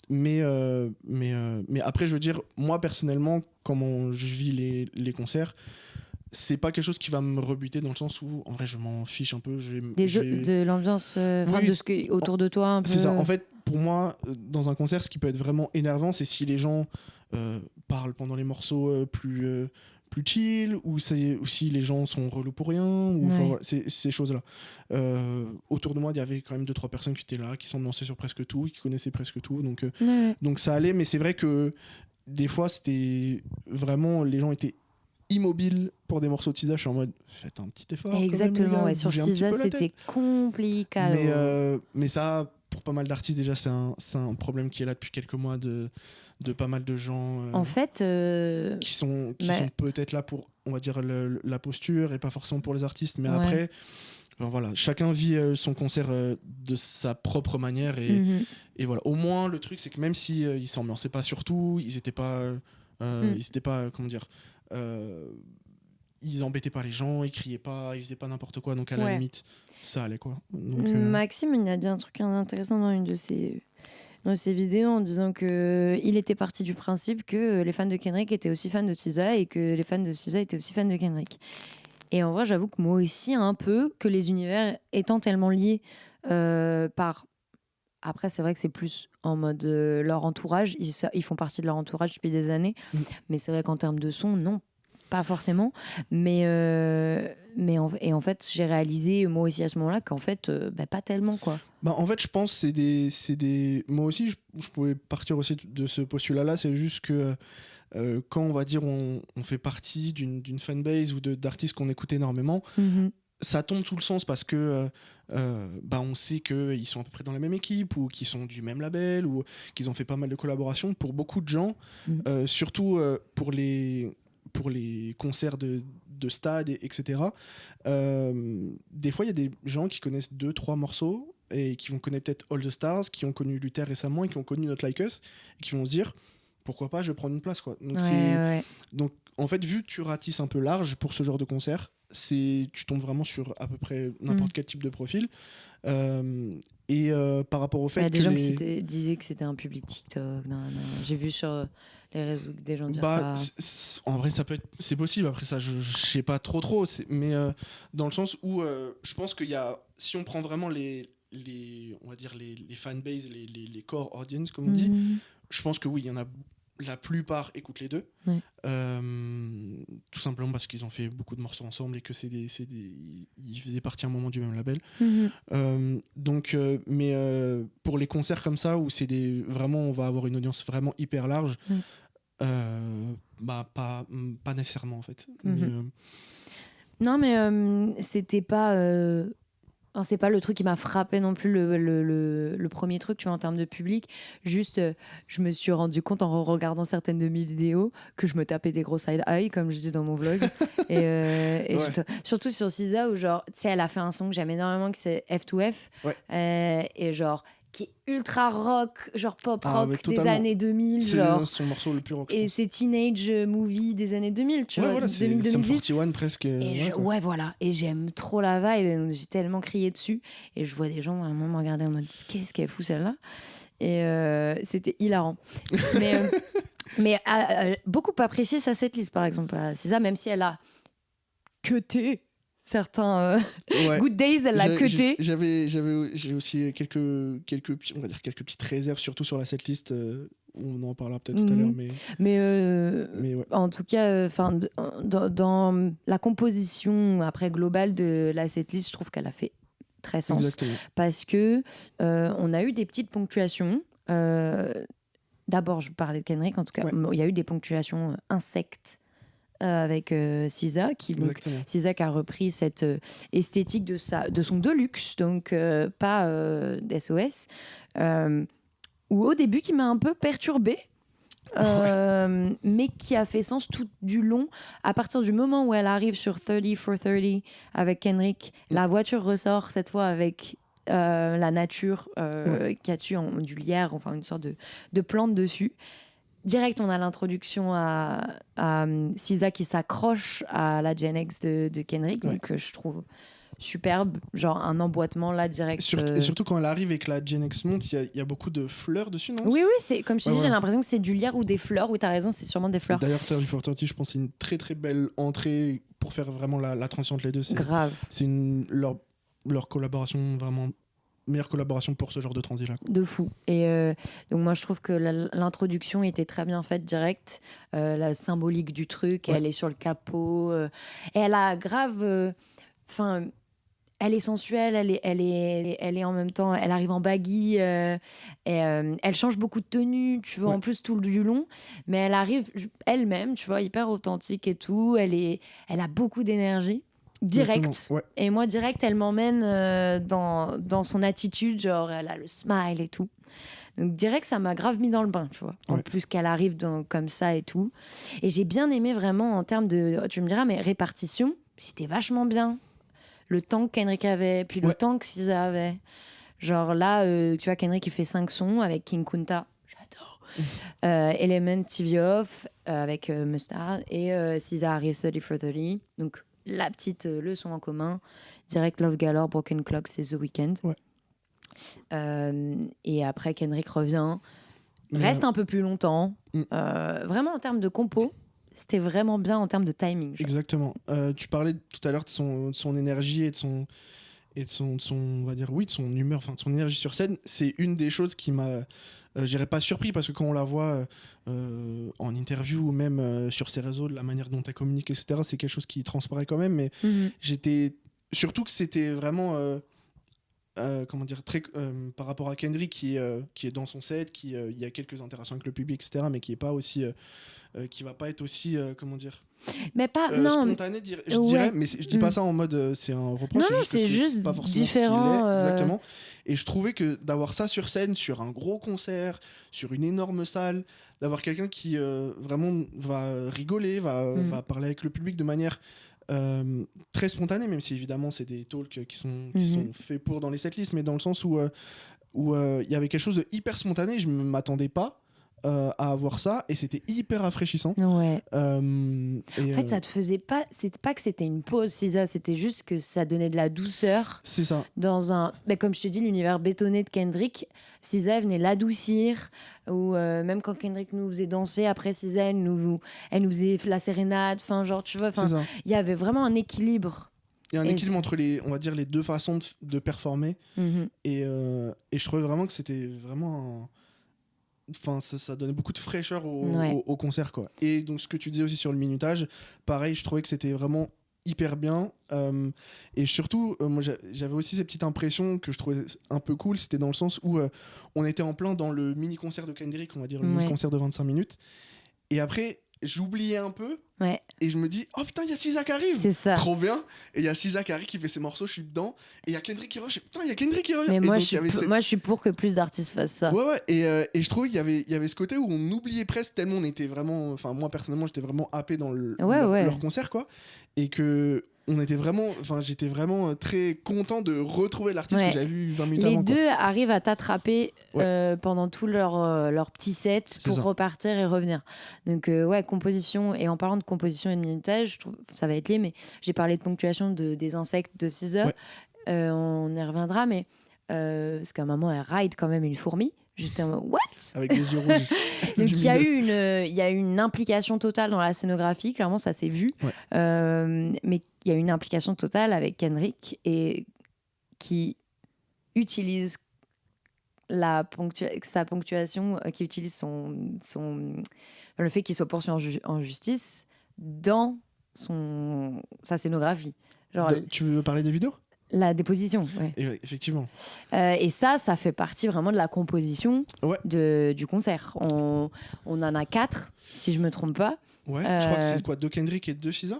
Mais après, je veux dire, moi personnellement, comment je vis les concerts, c'est pas quelque chose qui va me rebuter, dans le sens où en vrai je m'en fiche un peu. De l'ambiance, de ce qui est autour de toi un peu. C'est ça. En fait, pour moi, dans un concert, ce qui peut être vraiment énervant, c'est si les gens parlent pendant les morceaux plus chill, ou si les gens sont relous pour rien, ou voilà, ces choses-là. Autour de moi, il y avait quand même 2-3 personnes qui étaient là, qui s'ambiançaient sur presque tout, qui connaissaient presque tout, donc ça allait. Mais c'est vrai que des fois, c'était vraiment, les gens étaient immobiles pour des morceaux de SZA. Je suis en mode, faites un petit effort. Exactement, quand même, sur SZA, c'était compliqué. Mais ça, pour pas mal d'artistes, déjà, c'est un problème qui est là depuis quelques mois de pas mal de gens en fait, qui sont peut-être là pour, on va dire, la posture, et pas forcément pour les artistes. Mais après, voilà, chacun vit son concert de sa propre manière. Et voilà, au moins, le truc, c'est que même si ils s'ambiançaient pas sur tout, ils étaient pas, comment dire, ils embêtaient pas les gens, ils criaient pas, ils faisaient pas n'importe quoi. Donc à la limite, ça allait, quoi. Donc, Maxime, il a dit un truc intéressant dans une de ses vidéos, en disant qu'il était parti du principe que les fans de Kendrick étaient aussi fans de SZA, et que les fans de SZA étaient aussi fans de Kendrick. Et en vrai, j'avoue que moi aussi, un peu, que les univers étant tellement liés par... Après, c'est vrai que c'est plus en mode leur entourage. Ils font partie de leur entourage depuis des années. Mais c'est vrai qu'en termes de son, non, pas forcément. Mais en fait, j'ai réalisé, moi aussi, à ce moment-là, qu'en fait, pas tellement, quoi. En fait, je pense que c'est des... Moi aussi, je pouvais partir aussi de ce postulat-là. C'est juste que quand, on va dire, on fait partie d'une fanbase ou d'artistes qu'on écoute énormément, ça tombe tout le sens, parce que on sait qu'ils sont à peu près dans la même équipe, ou qu'ils sont du même label, ou qu'ils ont fait pas mal de collaborations. Pour beaucoup de gens, surtout pour les concerts de stade, etc. Des fois, il y a des gens qui connaissent 2-3 morceaux, et qui vont connaître peut-être All the Stars, qui ont connu Luther récemment, et qui ont connu Not Like Us, et qui vont se dire, pourquoi pas, je vais prendre une place, quoi. Donc, donc en fait, vu que tu ratisses un peu large pour ce genre de concert, tu tombes vraiment sur à peu près n'importe quel type de profil. Et par rapport au fait des gens qui disaient que c'était un public TikTok. J'ai vu sur les réseaux des gens dire ça. En vrai, c'est possible. Après ça, je sais pas trop. Mais dans le sens où je pense qu'il y a, si on prend vraiment on va dire les fanbases, les core audience, comme on dit, je pense que oui, il y en a. La plupart écoutent les deux, tout simplement parce qu'ils ont fait beaucoup de morceaux ensemble et que ils faisaient partie à un moment du même label. Donc, mais pour les concerts comme ça où vraiment on va avoir une audience vraiment hyper large, pas nécessairement en fait. Non, mais c'était pas. Enfin, c'est pas le truc qui m'a frappé non plus, le premier truc, tu vois, en termes de public. Juste, je me suis rendu compte en regardant certaines de mes vidéos que je me tapais des gros side-eye, comme je dis dans mon vlog. et surtout sur SZA, où genre, tu sais, elle a fait un son que j'aime énormément, que c'est F2F. Et genre, qui est ultra rock, genre pop rock des années 2000. C'est genre. son morceau le plus rock. Et c'est Teenage Movie des années 2000, tu vois, voilà, 2000, c'est 2010. Sum 41 presque. Voilà. Et j'aime trop la vibe. J'ai tellement crié dessus. Et je vois des gens vraiment me regarder en mode qu'est-ce qu'elle fout celle-là. Et c'était hilarant. mais beaucoup apprécié sa setlist, par exemple. C'est ça, même si elle a cuté certains Good Days, elle l'a cuté. J'ai aussi quelques petites réserves, surtout sur la setlist. On en parlera peut-être tout à l'heure, mais ouais. En tout cas, dans la composition après globale de la setlist, je trouve qu'elle a fait très sens. Exactement. Parce que on a eu des petites ponctuations. D'abord, je parlais de Kendrick, en tout cas, il y a eu des ponctuations insectes avec SZA, SZA qui a repris cette esthétique de son Deluxe, donc pas d'SOS, où au début qui m'a un peu perturbée, mais qui a fait sens tout du long. À partir du moment où elle arrive sur 30 for 30 avec Kendrick, la voiture ressort cette fois avec la nature qui a tué du lierre, enfin une sorte de plante dessus. Direct, on a l'introduction à SZA qui s'accroche à la Gen X de Kendrick, donc je trouve superbe, genre un emboîtement là direct. Et surtout quand elle arrive et que la Gen X monte, il y a beaucoup de fleurs dessus, non ? Oui, c'est comme je te dis, j'ai l'impression que c'est du lierre ou des fleurs. Oui, t'as raison, c'est sûrement des fleurs. D'ailleurs, 30 for 30, je pense que c'est une très très belle entrée pour faire vraiment la transition entre les deux. Grave. C'est leur collaboration vraiment. Meilleure collaboration pour ce genre de transi là. De fou. Et donc moi je trouve que l'introduction était très bien faite direct, la symbolique du truc, elle est sur le capot, et elle a grave, elle est sensuelle, elle est en même temps, elle arrive en baggy, et elle change beaucoup de tenue, tu vois, en plus tout du long, mais elle arrive elle-même, tu vois, hyper authentique et tout, elle a beaucoup d'énergie. Direct. Et moi, direct, elle m'emmène dans son attitude, genre elle a le smile et tout. Donc direct, ça m'a grave mis dans le bain, tu vois. En plus qu'elle arrive comme ça et tout. Et j'ai bien aimé vraiment en termes de, tu me diras, mais répartition, c'était vachement bien. Le temps que Kendrick avait, puis le temps que SZA avait. Genre là, tu vois, Kendrick, il fait 5 sons avec King Kunta. J'adore. Element, TV Off, avec Mustard. Et SZA arrive 30 for 30. Donc la petite leçon en commun, direct Love Galore, Broken Clock, c'est The Weeknd. Et après Kendrick revient, reste un peu plus longtemps. Vraiment en termes de compo, c'était vraiment bien en termes de timing. Genre. Exactement. Tu parlais tout à l'heure de son énergie et de son on va dire de son humeur, enfin de son énergie sur scène. C'est une des choses qui m'a je dirais pas surpris, parce que quand on la voit en interview ou même sur ses réseaux, de la manière dont elle communique, etc., c'est quelque chose qui transparaît quand même, mais j'étais surtout que c'était vraiment comment dire, très par rapport à Kendrick qui est dans son set, qui il y a quelques interactions avec le public, etc., mais qui est pas aussi qui va pas être aussi comment dire, mais pas spontané, je dirais, mais je dis pas ça en mode c'est un reproche, c'est juste pas forcément différent, exactement. Et je trouvais que d'avoir ça sur scène, sur un gros concert, sur une énorme salle, d'avoir quelqu'un qui vraiment va rigoler, va parler avec le public de manière très spontanée, même si évidemment c'est des talks qui sont faits pour dans les setlists, mais dans le sens où il y avait quelque chose de hyper spontané, je ne m'attendais pas à avoir ça, et c'était hyper rafraîchissant. En fait, ça te faisait pas, c'est pas que c'était une pause, SZA, c'était juste que ça donnait de la douceur. C'est ça. Dans un, comme je te dis, l'univers bétonné de Kendrick, SZA venait l'adoucir, ou même quand Kendrick nous faisait danser, après SZA elle nous faisait la sérénade, enfin genre tu vois, il y avait vraiment un équilibre Il y a un équilibre entre on va dire, les deux façons de performer. Et je trouvais vraiment que c'était vraiment enfin, ça donnait beaucoup de fraîcheur au concert, quoi. Et donc, ce que tu disais aussi sur le minutage, pareil, je trouvais que c'était vraiment hyper bien. Et surtout, moi, j'avais aussi ces petites impressions que je trouvais un peu cool. C'était dans le sens où on était en plein dans le mini-concert de Kendrick, on va dire, le mini-concert de 25 minutes. Et après, j'oubliais un peu. Et je me dis, oh putain, il y a SZA qui arrive. C'est ça. Trop bien. Et il y a SZA qui arrive, qui fait ses morceaux, je suis dedans. Et il y a Kendrick qui revient. Putain, il y a Kendrick qui revient. Mais et moi, donc, moi, je suis pour que plus d'artistes fassent ça. Ouais. Et je trouvais qu'il y avait ce côté où on oubliait presque tellement on était vraiment. Enfin, moi, personnellement, j'étais vraiment happé dans leur concert, quoi. Et que. J'étais vraiment très content de retrouver l'artiste que j'avais vu 20 minutes avant. Les deux arrivent à t'attraper pendant tout leur petit set pour repartir et revenir. Donc, composition. Et en parlant de composition et de minutage, je trouve ça va être lié, mais j'ai parlé de ponctuation des insectes de SZA. On y reviendra, mais parce qu'à un moment, elle ride quand même une fourmi. J'étais en mode, what? Avec les yeux rouges. Donc il y a eu une implication totale dans la scénographie, clairement ça s'est vu. Mais il y a une implication totale avec Kendrick et qui utilise sa ponctuation, qui utilise le fait qu'il soit poursuivi en justice dans sa scénographie. Genre, tu veux parler des vidéos? La déposition, effectivement. Et ça fait partie vraiment de la composition du concert. On en a 4, si je me trompe pas. Je crois que c'est quoi, 2 Kendrick et 2 SZA?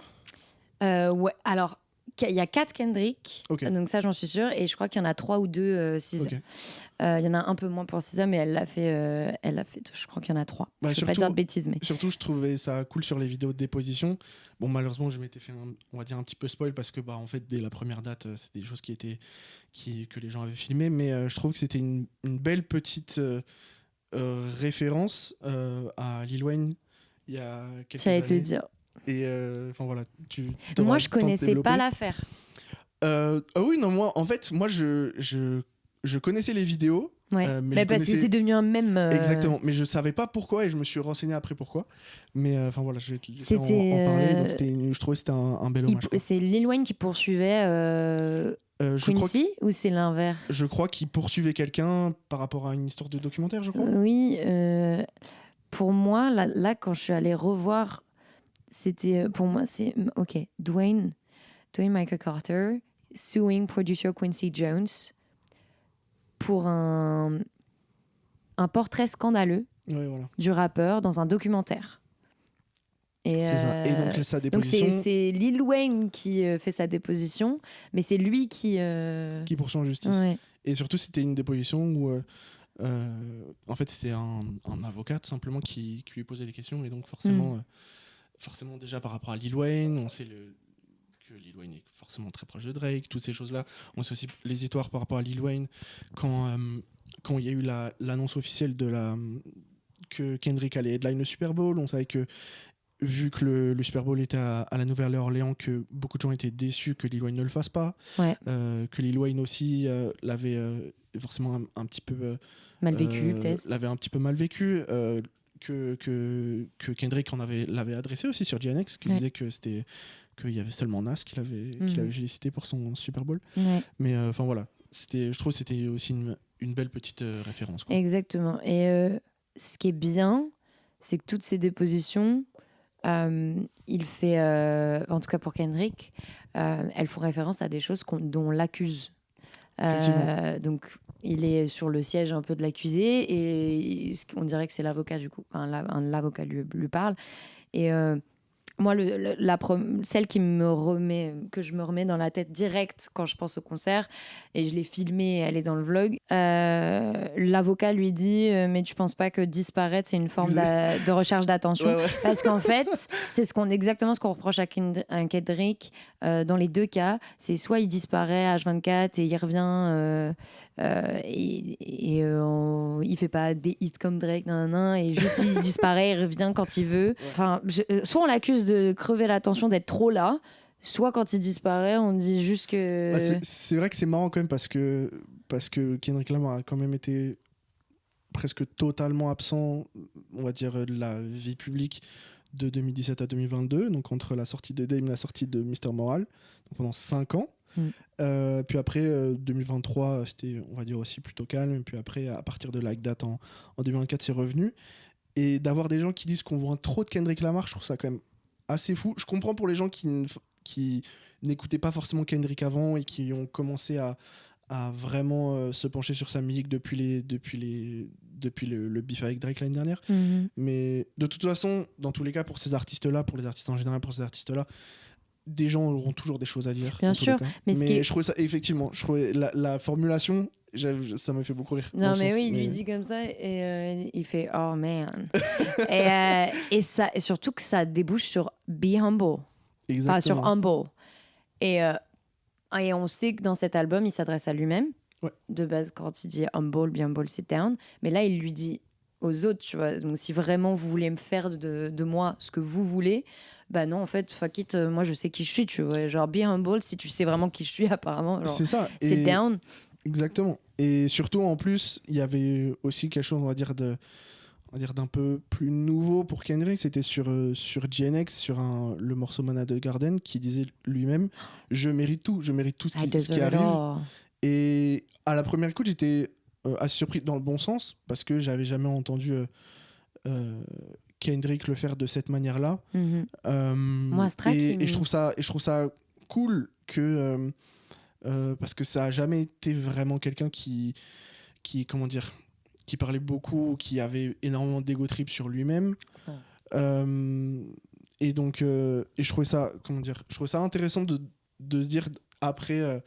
Alors, il y a 4 Kendrick, donc ça j'en suis sûre, et je crois qu'il y en a 3 ou 2 SZA. Il y en a un peu moins pour SZA, mais elle l'a fait, je crois qu'il y en a 3. Je ne vais pas dire de bêtises. Mais... Surtout, je trouvais ça cool sur les vidéos de déposition. Bon, malheureusement, je m'étais fait, on va dire, un petit peu spoil parce que, en fait, dès la première date, c'était des choses que les gens avaient filmées. Mais je trouve que c'était une belle petite référence à Lil Wayne il y a quelques années. J'allais te le dire. Et voilà. Moi, je connaissais pas l'affaire. Oui, non, moi, je connaissais les vidéos. Mais parce que c'est devenu un mème. Exactement, mais je savais pas pourquoi et je me suis renseigné après pourquoi. Mais voilà, je vais te laisser en parler. Donc je trouvais que c'était un bel hommage. C'est Lil Wayne qui poursuivait Quincy ou c'est l'inverse? Je crois qu'il poursuivait quelqu'un par rapport à une histoire de documentaire, je crois. Oui, pour moi, là, quand je suis allée revoir, c'était pour moi, c'est ok. Dwayne Michael Carter suing producer Quincy Jones pour un portrait scandaleux du rappeur dans un documentaire. C'est ça. Et donc, sa déposition... donc c'est Lil Wayne qui fait sa déposition, mais c'est lui qui poursuit en justice. Et surtout, c'était une déposition où en fait, c'était un avocat tout simplement qui lui posait des questions. Et donc forcément, déjà par rapport à Lil Wayne, on sait que Lil Wayne est forcément très proche de Drake, toutes ces choses-là. On sait aussi les histoires par rapport à Lil Wayne quand il y a eu l'annonce officielle que Kendrick allait headline le Super Bowl. On savait que vu que le Super Bowl était à la Nouvelle-Orléans, que beaucoup de gens étaient déçus que Lil Wayne ne le fasse pas, que Lil Wayne aussi l'avait forcément un petit peu mal vécu, peut-être. L'avait un petit peu mal vécu, que Kendrick l'avait adressé aussi sur GNX, qui disait que c'était qu'il y avait seulement Nas qu'il avait félicité pour son Super Bowl. Mais voilà, je trouve que c'était aussi une belle petite référence, quoi. Exactement. Et ce qui est bien, c'est que toutes ces dépositions, il fait, en tout cas pour Kendrick, elles font référence à des choses dont on l'accuse. Donc, il est sur le siège un peu de l'accusé et on dirait que c'est l'avocat du coup. L'avocat lui parle. Et moi, celle que je me remets dans la tête direct quand je pense au concert, et je l'ai filmée, elle est dans le vlog, l'avocat lui dit mais tu penses pas que disparaître c'est une forme de recherche d'attention? Parce qu'en fait c'est exactement ce qu'on reproche à Kendrick dans les deux cas. C'est soit il disparaît H24 et il revient il fait pas des hits comme Drake et juste il disparaît, il revient quand il veut. Enfin, soit on l'accuse de crever l'attention, d'être trop là, soit quand il disparaît on dit juste que... c'est vrai que c'est marrant quand même parce que Kendrick Lamar a quand même été presque totalement absent, on va dire, de la vie publique de 2017 à 2022, donc entre la sortie de Dame et la sortie de Mr. Moral, donc pendant 5 ans. Puis après, 2023, c'était, on va dire, aussi plutôt calme. Puis après, à partir de Like That, en 2024, c'est revenu. Et d'avoir des gens qui disent qu'on voit trop de Kendrick Lamar, je trouve ça quand même assez fou. Je comprends pour les gens qui n'écoutaient pas forcément Kendrick avant et qui ont commencé à vraiment se pencher sur sa musique depuis le beef avec Drake l'année dernière. Mais de toute façon, dans tous les cas, pour ces artistes-là, pour les artistes en général, pour ces artistes-là, des gens auront toujours des choses à dire. Bien sûr, mais je trouvais ça, effectivement, je trouvais la formulation, ça me fait beaucoup rire. Non, mais oui, il lui dit comme ça et il fait « Oh, man ». Et surtout que ça débouche sur « Be humble ». Enfin, sur « humble ». Et on sait que dans cet album, il s'adresse à lui-même. Ouais. De base, quand il dit « Humble, be humble, sit down ». Mais là, il lui dit aux autres, tu vois. Donc, si vraiment vous voulez me faire de moi ce que vous voulez, bah non, en fait, fuck it, moi, je sais qui je suis, tu vois. Genre, be humble, si tu sais vraiment qui je suis, apparemment. Genre, c'est ça. Sit down. Exactement. Et surtout, en plus, il y avait aussi quelque chose, on va dire, d'un peu plus nouveau pour Kendrick. C'était sur GNX, sur le morceau Mana de Garden, qui disait lui-même « Je mérite tout ce qui arrive ». Et à la première écoute, j'étais assez surpris dans le bon sens, parce que j'avais jamais entendu Kendrick le faire de cette manière-là. Moi, et je trouve ça cool que... parce que ça a jamais été vraiment quelqu'un qui comment dire, qui parlait beaucoup, qui avait énormément d'ego trip sur lui-même. Et donc et je trouvais ça intéressant de se dire après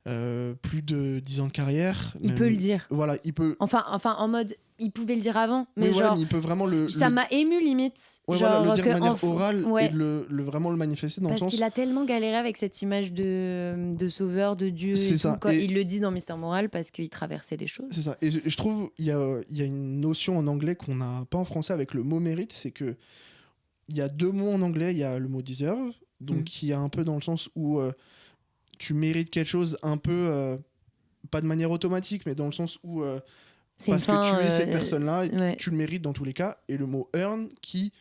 plus de 10 ans de carrière, il peut le dire. Voilà, il peut. Enfin, en mode, il pouvait le dire avant, mais oui, genre, voilà, mais il peut vraiment ça m'a ému limite. Ouais, genre voilà, le dire de manière orale ouais. et vraiment le manifester dans parce le sens. qu'il a tellement galéré avec cette image de sauveur, de Dieu. C'est et ça. Tout, quand il le dit dans Mr. Moral parce qu'il traversait des choses. C'est ça. Et je trouve il y a une notion en anglais qu'on n'a pas en français avec le mot mérite, c'est que il y a 2 mots en anglais. Il y a le mot deserve, donc qui est un peu dans le sens où tu mérites quelque chose un peu pas de manière automatique, mais dans le sens où parce que tu es cette personne-là, ouais. tu le mérites dans tous les cas. Et le mot earn, qui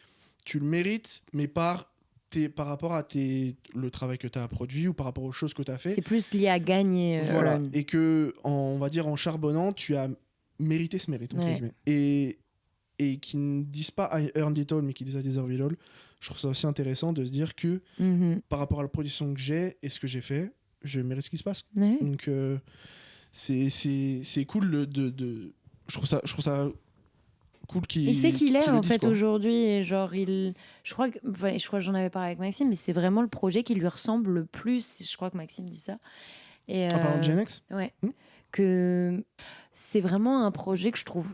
tu le mérites, mais par rapport à le travail que tu as produit ou par rapport aux choses que tu as fait. C'est plus lié à gagner. Voilà. Et que, on va dire, en charbonnant, tu as mérité ce mérite. Entre guillemets. Et qui ne disent pas I earned it all, mais qui disent I deserve it all. Je trouve ça aussi intéressant de se dire que par rapport à la production que j'ai et ce que j'ai fait, je mérite ce qui se passe. Donc c'est cool je trouve ça cool il sait qu'il est en fait aujourd'hui, et genre je crois que j'en avais parlé avec Maxime, mais c'est vraiment le projet qui lui ressemble le plus. Je crois que Maxime dit ça. Et en parlant de GNX, ouais, que c'est vraiment un projet que je trouve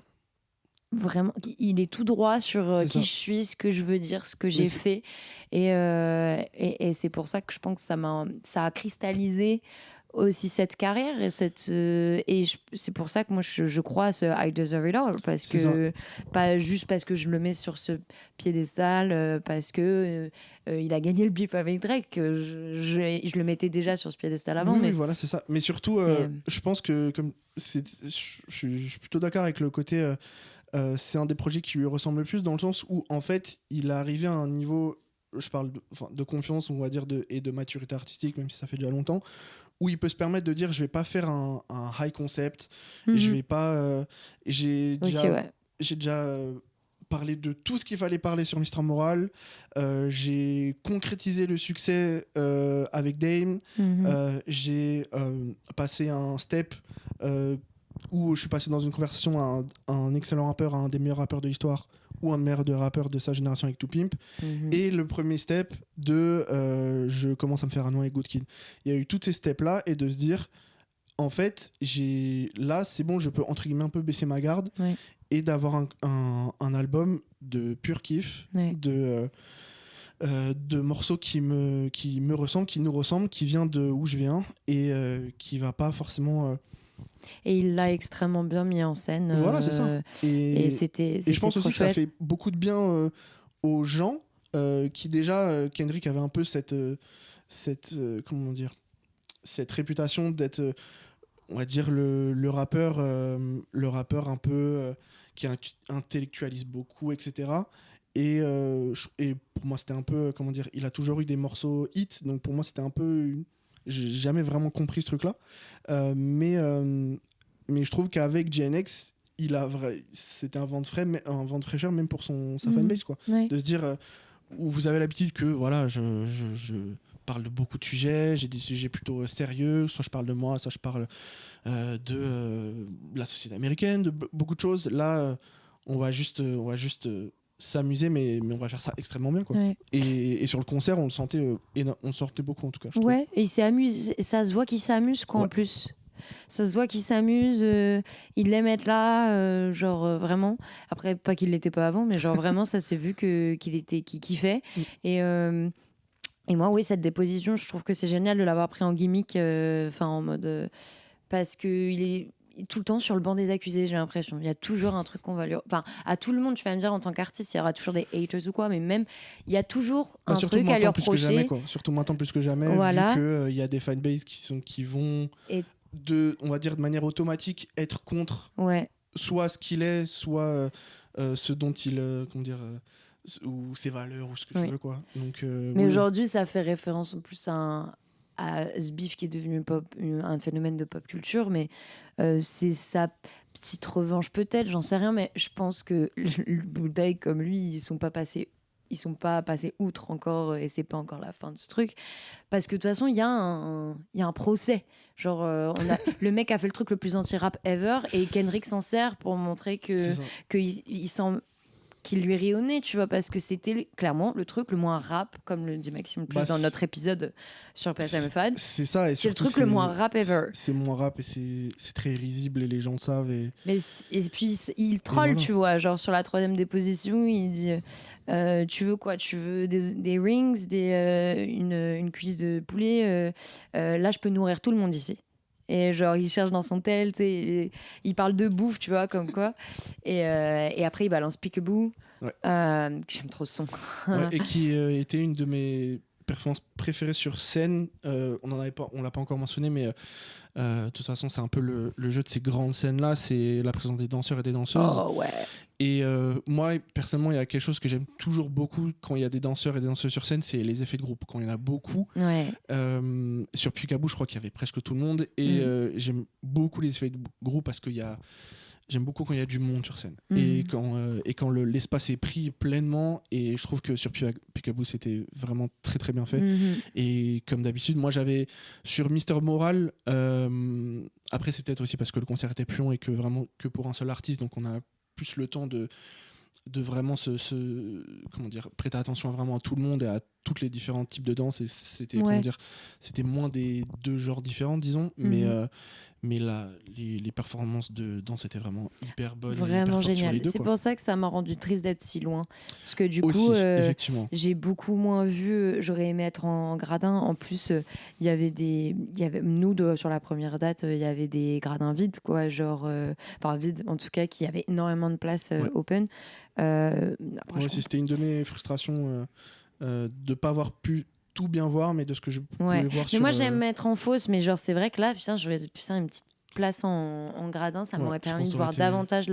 vraiment, il est tout droit sur qui je suis, ce que je veux dire, ce que j'ai fait, et c'est pour ça que je pense que ça a cristallisé aussi cette carrière et c'est pour ça que moi je crois à ce I deserve it all, parce que pas juste parce que je le mets sur ce piédestal parce que il a gagné le beef avec Drake, je le mettais déjà sur ce piédestal avant. Mais voilà, c'est ça. Mais surtout je pense que comme je suis plutôt d'accord avec le côté c'est un des projets qui lui ressemble le plus, dans le sens où en fait il est arrivé à un niveau, je parle de confiance, on va dire, et de maturité artistique, même si ça fait déjà longtemps, où il peut se permettre de dire je vais pas faire un high concept, je vais pas j'ai déjà parlé de tout ce qu'il fallait parler sur Mr. Moral, j'ai concrétisé le succès avec Dame, j'ai passé un step où je suis passé dans une conversation à un excellent rappeur, à un des meilleurs rappeurs de l'histoire, ou un meilleur rappeur de sa génération avec 2Pimp, et le premier step je commence à me faire un nom avec Good Kid. Il y a eu toutes ces steps là, et de se dire en fait là c'est bon, je peux entre guillemets un peu baisser ma garde, et d'avoir un album de pur kiff, de morceaux qui me ressemblent, qui nous ressemblent, qui vient de où je viens, et qui va pas forcément et il l'a extrêmement bien mis en scène. Voilà, c'est ça. Et je pense aussi que ça fait beaucoup de bien aux gens qui déjà Kendrick avait un peu cette comment dire, cette réputation d'être on va dire le rappeur un peu qui intellectualise beaucoup, etc. Et pour moi, c'était un peu, comment dire, il a toujours eu des morceaux hits, donc pour moi, c'était un peu. J'ai jamais vraiment compris ce truc-là. Mais je trouve qu'avec GNX, c'était un vent de fraîcheur, même pour sa fanbase, quoi. Ouais. De se dire, où vous avez l'habitude que, voilà, je parle de beaucoup de sujets, j'ai des sujets plutôt sérieux, soit je parle de moi, soit je parle de la société américaine, de beaucoup de choses. Là, on va juste s'amuser, mais on va faire ça extrêmement bien, quoi. Ouais. Et sur le concert, on le sentait, on sortait beaucoup, en tout cas. Je trouve. Ouais, et il s'est amusé. Ça se voit qu'il s'amuse, quoi, en plus. Ça se voit qu'il s'amuse. Il aime être là, vraiment. Après, pas qu'il l'était pas avant, mais genre vraiment, ça s'est vu qu'il kiffait. Et moi, oui, cette déposition, je trouve que c'est génial de l'avoir pris en gimmick, en mode. Parce qu'il est tout le temps sur le banc des accusés, j'ai l'impression. Il y a toujours un truc qu'on va lui. Enfin, à tout le monde, tu vas me dire, en tant qu'artiste, il y aura toujours des haters ou quoi, mais même, il y a toujours un truc à lui reprocher. Plus que jamais, quoi. Surtout maintenant plus que jamais, voilà. Vu qu'il y a des fanbases qui vont, on va dire de manière automatique, être contre soit ce qu'il est, soit ce dont il. Comment dire ou ses valeurs, ou ce que tu veux, quoi. Donc, mais aujourd'hui, ça fait référence en plus à ce bif qui est devenu un phénomène de pop culture, mais c'est sa petite revanche peut-être, j'en sais rien, mais je pense que le Bullseye comme lui, ils sont pas passés outre encore, et c'est pas encore la fin de ce truc, parce que de toute façon il y a un procès, genre le mec a fait le truc le plus anti-rap ever, et Kendrick s'en sert pour montrer qu'il lui rit au nez, tu vois, parce que c'était clairement le truc le moins rap, comme le dit Maxime dans notre épisode sur PSM Fan. C'est ça, et c'est le truc le moins rap ever. C'est moins rap, et c'est très risible, et les gens le savent. Et puis il troll, tu vois, genre sur la 3e déposition, il dit tu veux quoi? Tu veux des rings, une cuisse de poulet, là je peux nourrir tout le monde ici. Et genre il cherche dans son tel, tu sais, il parle de bouffe, tu vois, comme quoi. Et après il balance Peekaboo, j'aime trop ce son. Et qui était une de mes performances préférées sur scène. On l'a pas encore mentionné, mais de toute façon c'est un peu le jeu de ces grandes scènes là, c'est la présence des danseurs et des danseuses. Oh ouais. Et moi, personnellement, il y a quelque chose que j'aime toujours beaucoup quand il y a des danseurs et des danseuses sur scène, c'est les effets de groupe. Quand il y en a beaucoup, sur Peekaboo, je crois qu'il y avait presque tout le monde. Et j'aime beaucoup les effets de groupe parce j'aime beaucoup quand il y a du monde sur scène. Et quand l'espace est pris pleinement. Et je trouve que sur Peekaboo, c'était vraiment très très bien fait. Et comme d'habitude, moi j'avais sur Mister Moral, après c'est peut-être aussi parce que le concert était plus long et que vraiment que pour un seul artiste, donc on a plus le temps de vraiment comment dire, prêter attention vraiment à tout le monde et à tous les différents types de danse, et c'était comment dire, c'était moins des deux genres différents, disons, mais là les performances de danse étaient vraiment hyper bonnes, vraiment génial. C'est pour ça que ça m'a rendu triste d'être si loin, parce que du coup j'ai beaucoup moins vu. J'aurais aimé être en gradin. En plus il y avait nous sur la première date, il y avait des gradins vides, quoi, genre vides en tout cas, qui avait énormément de place open. Moi aussi, c'était une de mes frustrations, de pas avoir pu tout bien voir, mais de ce que je pouvais voir. Mais moi j'aime être en fausse, mais genre c'est vrai que là j'aurais une petite place en gradin, ça m'aurait permis de voir davantage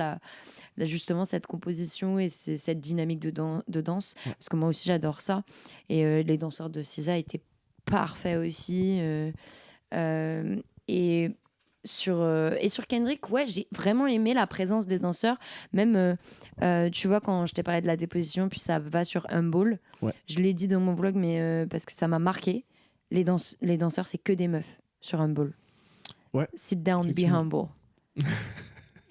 justement cette composition et cette dynamique de danse, parce que moi aussi j'adore ça, et les danseurs de SZA étaient parfaits aussi, et sur Kendrick, j'ai vraiment aimé la présence des danseurs, même tu vois, quand je t'ai parlé de la déposition, puis ça va sur Humble, je l'ai dit dans mon vlog, mais parce que ça m'a marqué, les danseurs c'est que des meufs sur Humble. Sit down, be humble.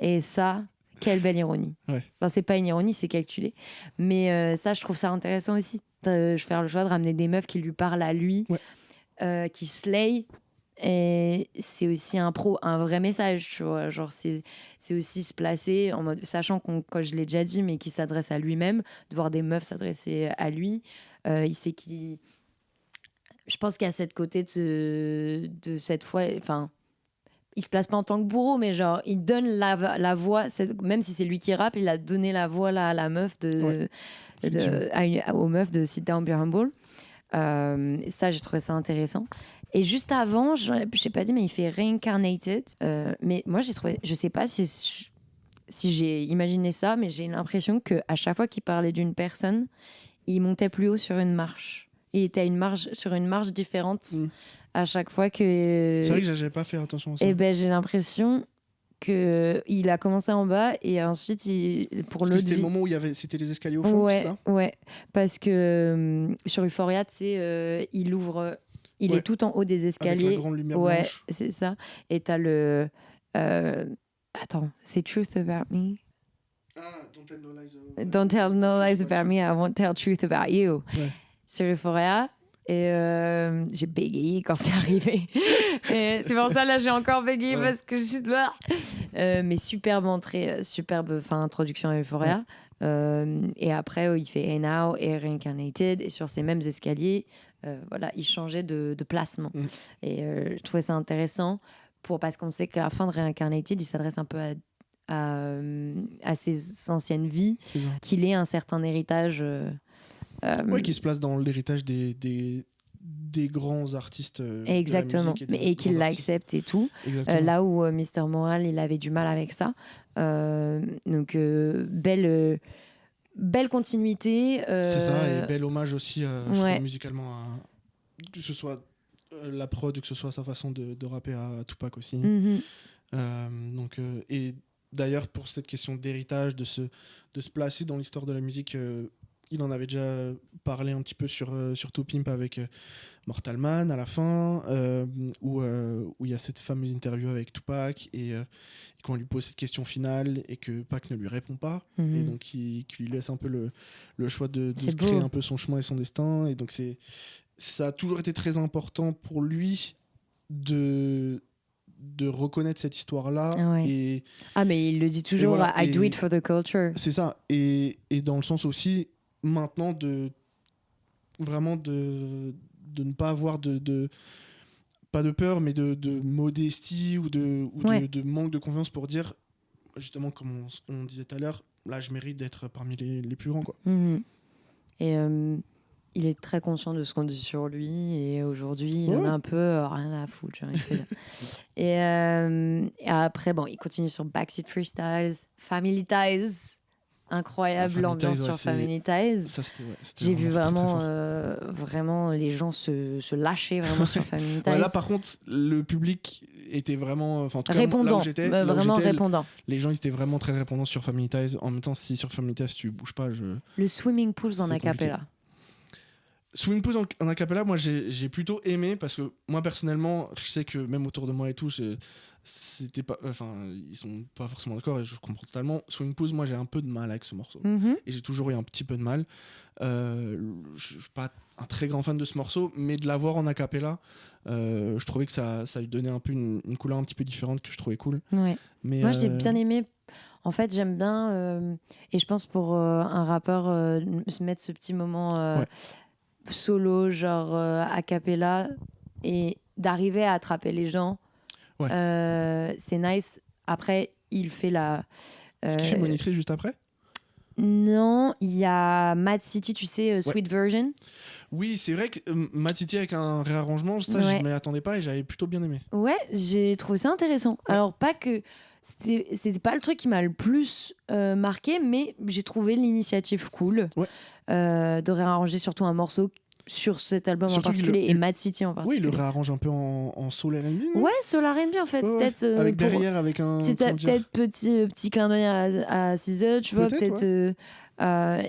Et ça, quelle belle ironie. Enfin, c'est pas une ironie, c'est calculé, mais ça je trouve ça intéressant aussi, de faire le choix de ramener des meufs qui lui parlent à lui, qui slay. Et c'est aussi un vrai message, tu vois, genre c'est aussi se placer en mode, sachant comme je l'ai déjà dit, mais qui s'adresse à lui-même, de voir des meufs s'adresser à lui, il sait qu'il, je pense qu'il y a cette côté de cette fois, enfin il se place pas en tant que bourreau, mais genre il donne la voix, même si c'est lui qui rappe, il a donné la voix là, à la meuf aux meufs de Sit Down Be Humble. Ça j'ai trouvé ça intéressant. Et juste avant, je n'ai pas dit, mais il fait Reincarnated. Mais moi, j'ai trouvé, je sais pas si si j'ai imaginé ça, mais j'ai l'impression qu'à chaque fois qu'il parlait d'une personne, il montait plus haut sur une marche. Il était sur une marche différente à chaque fois que... C'est vrai que j'avais pas fait attention à ça. Et ben, j'ai l'impression qu'il a commencé en bas et ensuite, pour l'autre c'était vie... le moment où c'était les escaliers au fond, c'est ça? Ouais, parce que sur Euphoria, tu sais, il ouvre... Il est tout en haut des escaliers. Avec la grande lumière blanche. C'est ça. Et t'as le... attends, c'est Truth About Me? Don't tell no lies. Don't tell no lies about me, I won't tell truth about you. Ouais. Sur Euphoria. Et j'ai bégayé quand c'est arrivé. Et c'est pour ça, là, j'ai encore bégayé parce que je suis... mais superbe entrée, superbe introduction à Euphoria. Et après, il fait Hey Now et Reincarnated. Et sur ces mêmes escaliers, voilà, il changeait de placement. Et je trouvais ça intéressant parce qu'on sait qu'à la fin de Reincarnated, il s'adresse un peu à ses anciennes vies, qu'il ait un certain héritage. Qui se place dans l'héritage des grands artistes. Exactement, et qu'il l'accepte et tout. Là où Mr. Moral, il avait du mal avec ça. Donc, belle continuité. C'est ça, et bel hommage aussi, je trouve, musicalement, que ce soit la prod, que ce soit sa façon de rapper à Tupac aussi. Donc, et d'ailleurs, pour cette question d'héritage, de se placer dans l'histoire de la musique, il en avait déjà parlé un petit peu sur To Pimp avec Mortal Man à la fin, où il y a cette fameuse interview avec Tupac, et quand on lui pose cette question finale et que Pac ne lui répond pas, et donc qui lui laisse un peu le choix de créer un peu son chemin et son destin. Et donc ça a toujours été très important pour lui de reconnaître cette histoire-là. Mais il le dit toujours, voilà, I do it for the culture. C'est ça, et dans le sens aussi, maintenant, vraiment de ne pas avoir pas de peur, mais de modestie ou de manque de confiance pour dire, justement, comme on disait tout à l'heure, là, je mérite d'être parmi les plus grands, quoi. Et il est très conscient de ce qu'on dit sur lui, et aujourd'hui, il en a un peu rien à foutre, j'ai envie de te dire. Et après, il continue sur Backseat Freestyles, Family Ties. Incroyable l'ambiance sur Family Ties. Ça, c'était j'ai vu vraiment, vraiment les gens se lâcher vraiment sur Family Ties. Là, par contre, le public était vraiment, en tout cas, répondant, vraiment répondant. Les gens, ils étaient vraiment très répondants sur Family Ties. En même temps, si sur Family Ties tu bouges pas, le Swimming Pools en acapella. Swimming Pools en acapella, moi j'ai plutôt aimé, parce que moi personnellement, je sais que même autour de moi et tout, c'était pas, ils sont pas forcément d'accord, et je comprends totalement. Swimming Pools, moi j'ai un peu de mal avec ce morceau, et j'ai toujours eu un petit peu de mal. Je suis pas un très grand fan de ce morceau, mais de l'avoir en acapella, je trouvais que ça lui donnait un peu une couleur un petit peu différente que je trouvais cool. Mais moi j'ai bien aimé. En fait, j'aime bien, et je pense pour un rappeur, se mettre ce petit moment solo, genre a cappella, et d'arriver à attraper les gens. C'est nice. Après, il fait la... Est-ce qu'il fait Monitrice juste après? Non, il y a Mad City, tu sais, Sweet Version. Oui, c'est vrai que Mad City avec un réarrangement, ça je m'y attendais pas, et j'avais plutôt bien aimé. Ouais, j'ai trouvé ça intéressant. Alors, pas que... C'était pas le truc qui m'a le plus marqué, mais j'ai trouvé l'initiative cool de réarranger surtout un morceau sur cet album surtout en particulier, et Mad City en particulier. Oui, il le réarrange un peu en soul R&B. Ouais, soul R&B en fait. Peut-être, avec derrière, avec un... Peut-être petit clin d'œil à SZA, tu vois. Peut-être,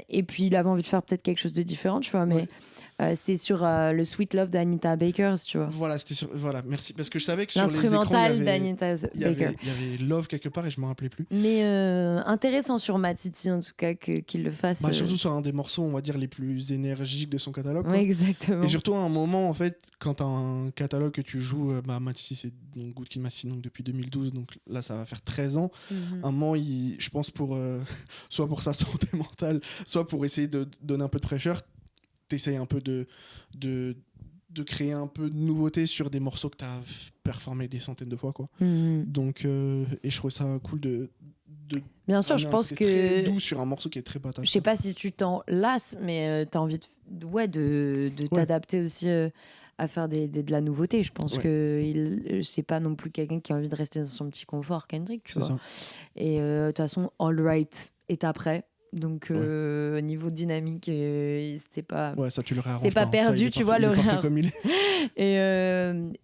et puis il avait envie de faire peut-être quelque chose de différent, tu vois, mais... c'est sur le Sweet Love d'Anita Baker, tu vois. Voilà, c'était sur... Voilà, merci. Parce que je savais que sur l'instrumental d'Anita Baker. Il y avait Love quelque part, et je me rappelais plus. Mais intéressant sur Mad City, en tout cas, qu'il le fasse. Surtout sur un des morceaux, on va dire, les plus énergiques de son catalogue. Ouais, exactement. Et surtout à un moment, en fait, quand t'as un catalogue que tu joues, Mad City, c'est donc Good Kid, Mad City, donc depuis 2012, donc là, ça va faire 13 ans. Un moment, je pense, soit pour sa santé mentale, soit pour essayer de donner un peu de fraîcheur, t'essayes un peu de créer un peu de nouveauté sur des morceaux que t'as performé des centaines de fois, quoi. Donc, et je trouve ça cool de bien sûr, je pense que très doux sur un morceau qui est très patate. Je sais pas si tu t'en lasses, mais t'as envie de t'adapter aussi à faire de la nouveauté. Je pense que c'est pas non plus quelqu'un qui a envie de rester dans son petit confort, Kendrick, tu vois. Ça. Et de toute façon, All Right est après. Donc, niveau dynamique, c'était pas, ouais, ça, tu le réarranges c'est pas pas, perdu, tu vois. Il est parfait comme il est. Et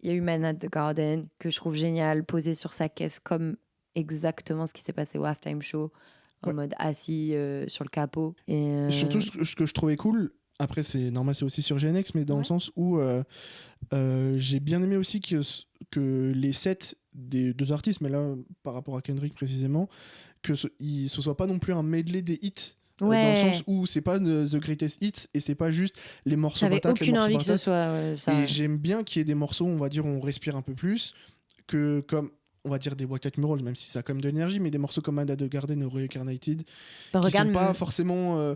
il y a eu Man at the Garden, que je trouve génial, posé sur sa caisse, comme exactement ce qui s'est passé au Halftime Show, en mode assis sur le capot. Et surtout, ce que je trouvais cool, après, c'est normal, c'est aussi sur GNX, mais dans le sens où j'ai bien aimé aussi que les sets des deux artistes, mais là, par rapport à Kendrick précisément, que ce soit pas non plus un medley des hits. Dans le sens où c'est pas The Greatest Hits et c'est pas juste les morceaux J'avais patates, aucune envie que ce soit ça. Et j'aime bien qu'il y ait des morceaux, on va dire, où on respire un peu plus, que comme, on va dire, des White Murals, même si ça a quand même de l'énergie, mais des morceaux comme Man at the Garden ou Reincarnated, qui sont pas forcément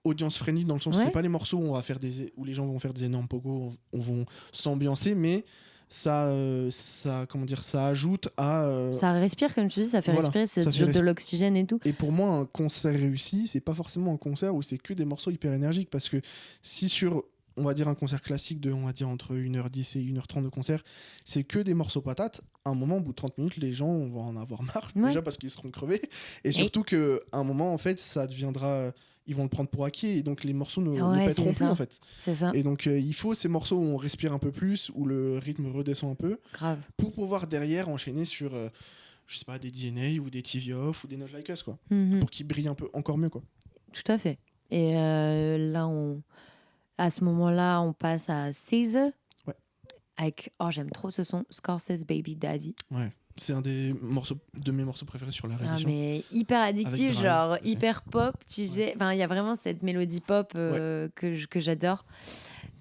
audience friendly, dans le sens où c'est pas les morceaux où, où les gens vont faire des énormes pogos, on vont s'ambiancer, mais ça comment dire, ça ajoute à ça respire, comme tu dis, ça fait respirer, c'est de l'oxygène et tout. Et pour moi, un concert réussi, c'est pas forcément un concert où c'est que des morceaux hyper énergiques, parce que si sur, on va dire, un concert classique de, on va dire, entre 1h10 et 1h30 de concert, c'est que des morceaux patates, à un moment, au bout de 30 minutes, les gens vont en avoir marre, déjà parce qu'ils seront crevés, et surtout qu'à un moment, en fait, ça deviendra, ils vont le prendre pour acquis, et donc les morceaux ne pèteront plus, en fait. C'est ça. Et donc, il faut ces morceaux où on respire un peu plus, où le rythme redescend un peu, grave, pour pouvoir derrière enchaîner sur, je sais pas, des DNA ou des TV Off ou des Not Like Us, quoi, pour qu'ils brillent un peu encore mieux, quoi. Tout à fait. Et là, à ce moment-là, on passe à Caesar. Ouais. Avec, j'aime trop ce son, Scorsese Baby Daddy. Ouais. C'est un de mes morceaux préférés sur la réédition. Mais hyper addictif, genre hyper pop, tu sais. Enfin, il y a vraiment cette mélodie pop que j'adore.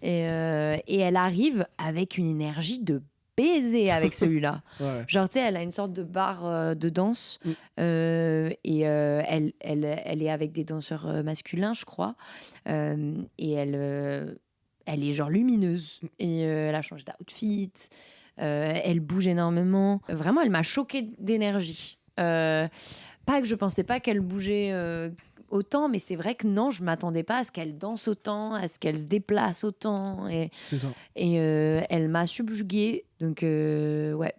Et elle arrive avec une énergie de baiser avec celui-là. Genre, tu sais, elle a une sorte de barre de danse. Et elle est avec des danseurs masculins, je crois. Et elle est genre lumineuse. Et elle a changé d'outfit. Elle bouge énormément. Vraiment, elle m'a choquée d'énergie. Pas que je pensais pas qu'elle bougeait autant, mais c'est vrai que non, je m'attendais pas à ce qu'elle danse autant, à ce qu'elle se déplace autant. C'est ça. Et elle m'a subjuguée. Donc,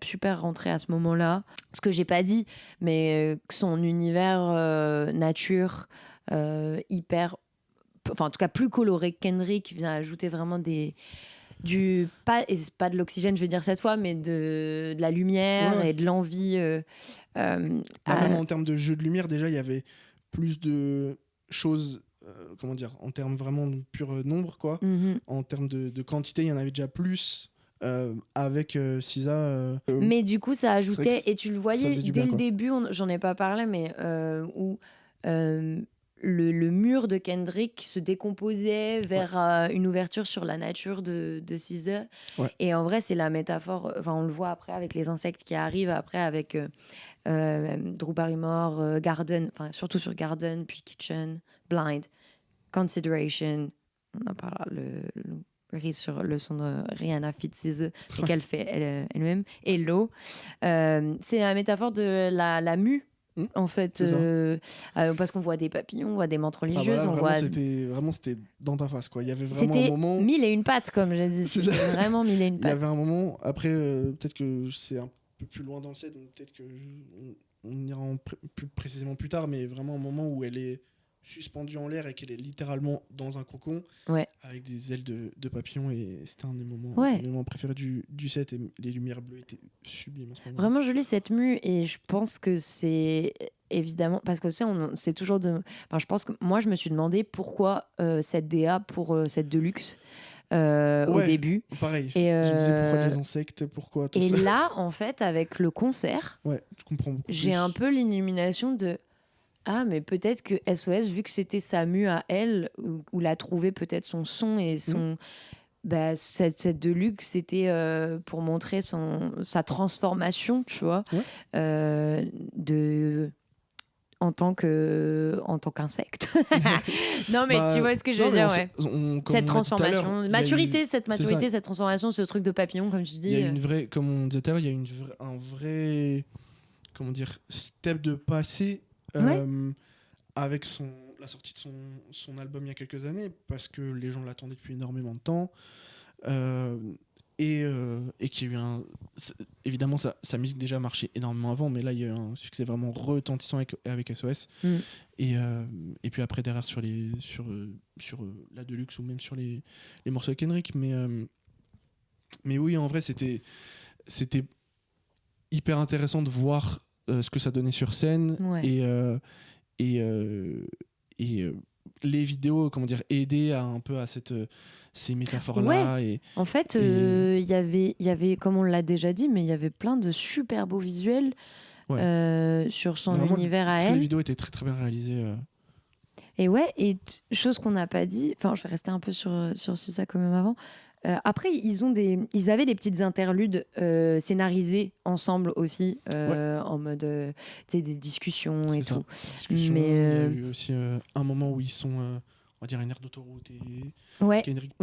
super rentrée à ce moment-là. Ce que j'ai pas dit, mais que son univers nature, hyper... Enfin, en tout cas, plus coloré que Kendrick, vient ajouter vraiment pas de l'oxygène, je vais dire cette fois, mais de la lumière et de l'envie. Même en termes de jeu de lumière, déjà, il y avait plus de choses, comment dire, en termes vraiment de pur nombre, quoi. En termes de quantité, il y en avait déjà plus. Avec SZA. Mais du coup, ça ajoutait, et tu le voyais dès le début, j'en ai pas parlé, mais où le mur de Kendrick se décomposait vers une ouverture sur la nature de SZA. Et en vrai, c'est la métaphore, enfin, on le voit après avec les insectes qui arrivent, après avec Drew Barrymore, Garden, enfin, surtout sur Garden, puis Kitchen, Blind, Consideration, on en parlera, sur le son de Rihanna Fit SZA qu'elle fait elle-même, et Low. C'est la métaphore de la mue. En fait, parce qu'on voit des papillons, on voit des mantes religieuses, c'était dans ta face, quoi. Il y avait vraiment un moment. Mille et une pattes, comme j'ai dit. C'était vraiment mille et une pattes. Il y avait un moment. Après, peut-être que c'est un peu plus loin dans le set, donc peut-être que on ira plus précisément plus tard, mais vraiment un moment où elle est suspendue en l'air et qu'elle est littéralement dans un cocon avec des ailes de papillon, et c'était un des moments préférés du set, et les lumières bleues étaient sublimes en ce moment. Vraiment jolie cette mue, et je pense que c'est évidemment parce que c'est toujours je pense que moi je me suis demandé pourquoi cette DA pour cette Deluxe au début. Pareil. Et je me disais pourquoi des insectes, pourquoi tout ça. Et là, en fait, avec le concert, je comprends beaucoup j'ai un peu l'illumination de mais peut-être que SOS, vu que c'était sa mue à elle, où l'a trouvé peut-être son son et son... cette Deluxe, c'était pour montrer sa transformation, tu vois, en tant qu'insecte. Non, mais tu vois ce que je veux dire, cette transformation, cette transformation, ce truc de papillon, comme tu dis. Il y a une vraie, comme on disait tout à l'heure, il y a un vrai, comment dire, step de passé avec la sortie de son album il y a quelques années, parce que les gens l'attendaient depuis énormément de temps. Et qui a eu évidemment sa musique déjà marchait énormément avant, mais là il y a eu un succès vraiment retentissant avec SOS. Et puis après derrière sur la Deluxe ou même sur les morceaux de Kendrick, mais oui, en vrai c'était hyper intéressant de voir ce que ça donnait sur scène. Et les vidéos, comment dire, aider un peu à ces métaphores-là. En fait, il y avait, comme on l'a déjà dit, mais il y avait plein de super beaux visuels sur son vraiment, univers à elle. Les vidéos étaient très très bien réalisées. Et chose qu'on n'a pas dit, enfin je vais rester un peu sur SZA quand même avant. Après, ils avaient des petites interludes scénarisées ensemble aussi, en mode des discussions et tout. Mais il y a eu aussi un moment où ils sont, on va dire, une aire d'autoroute et Kendrick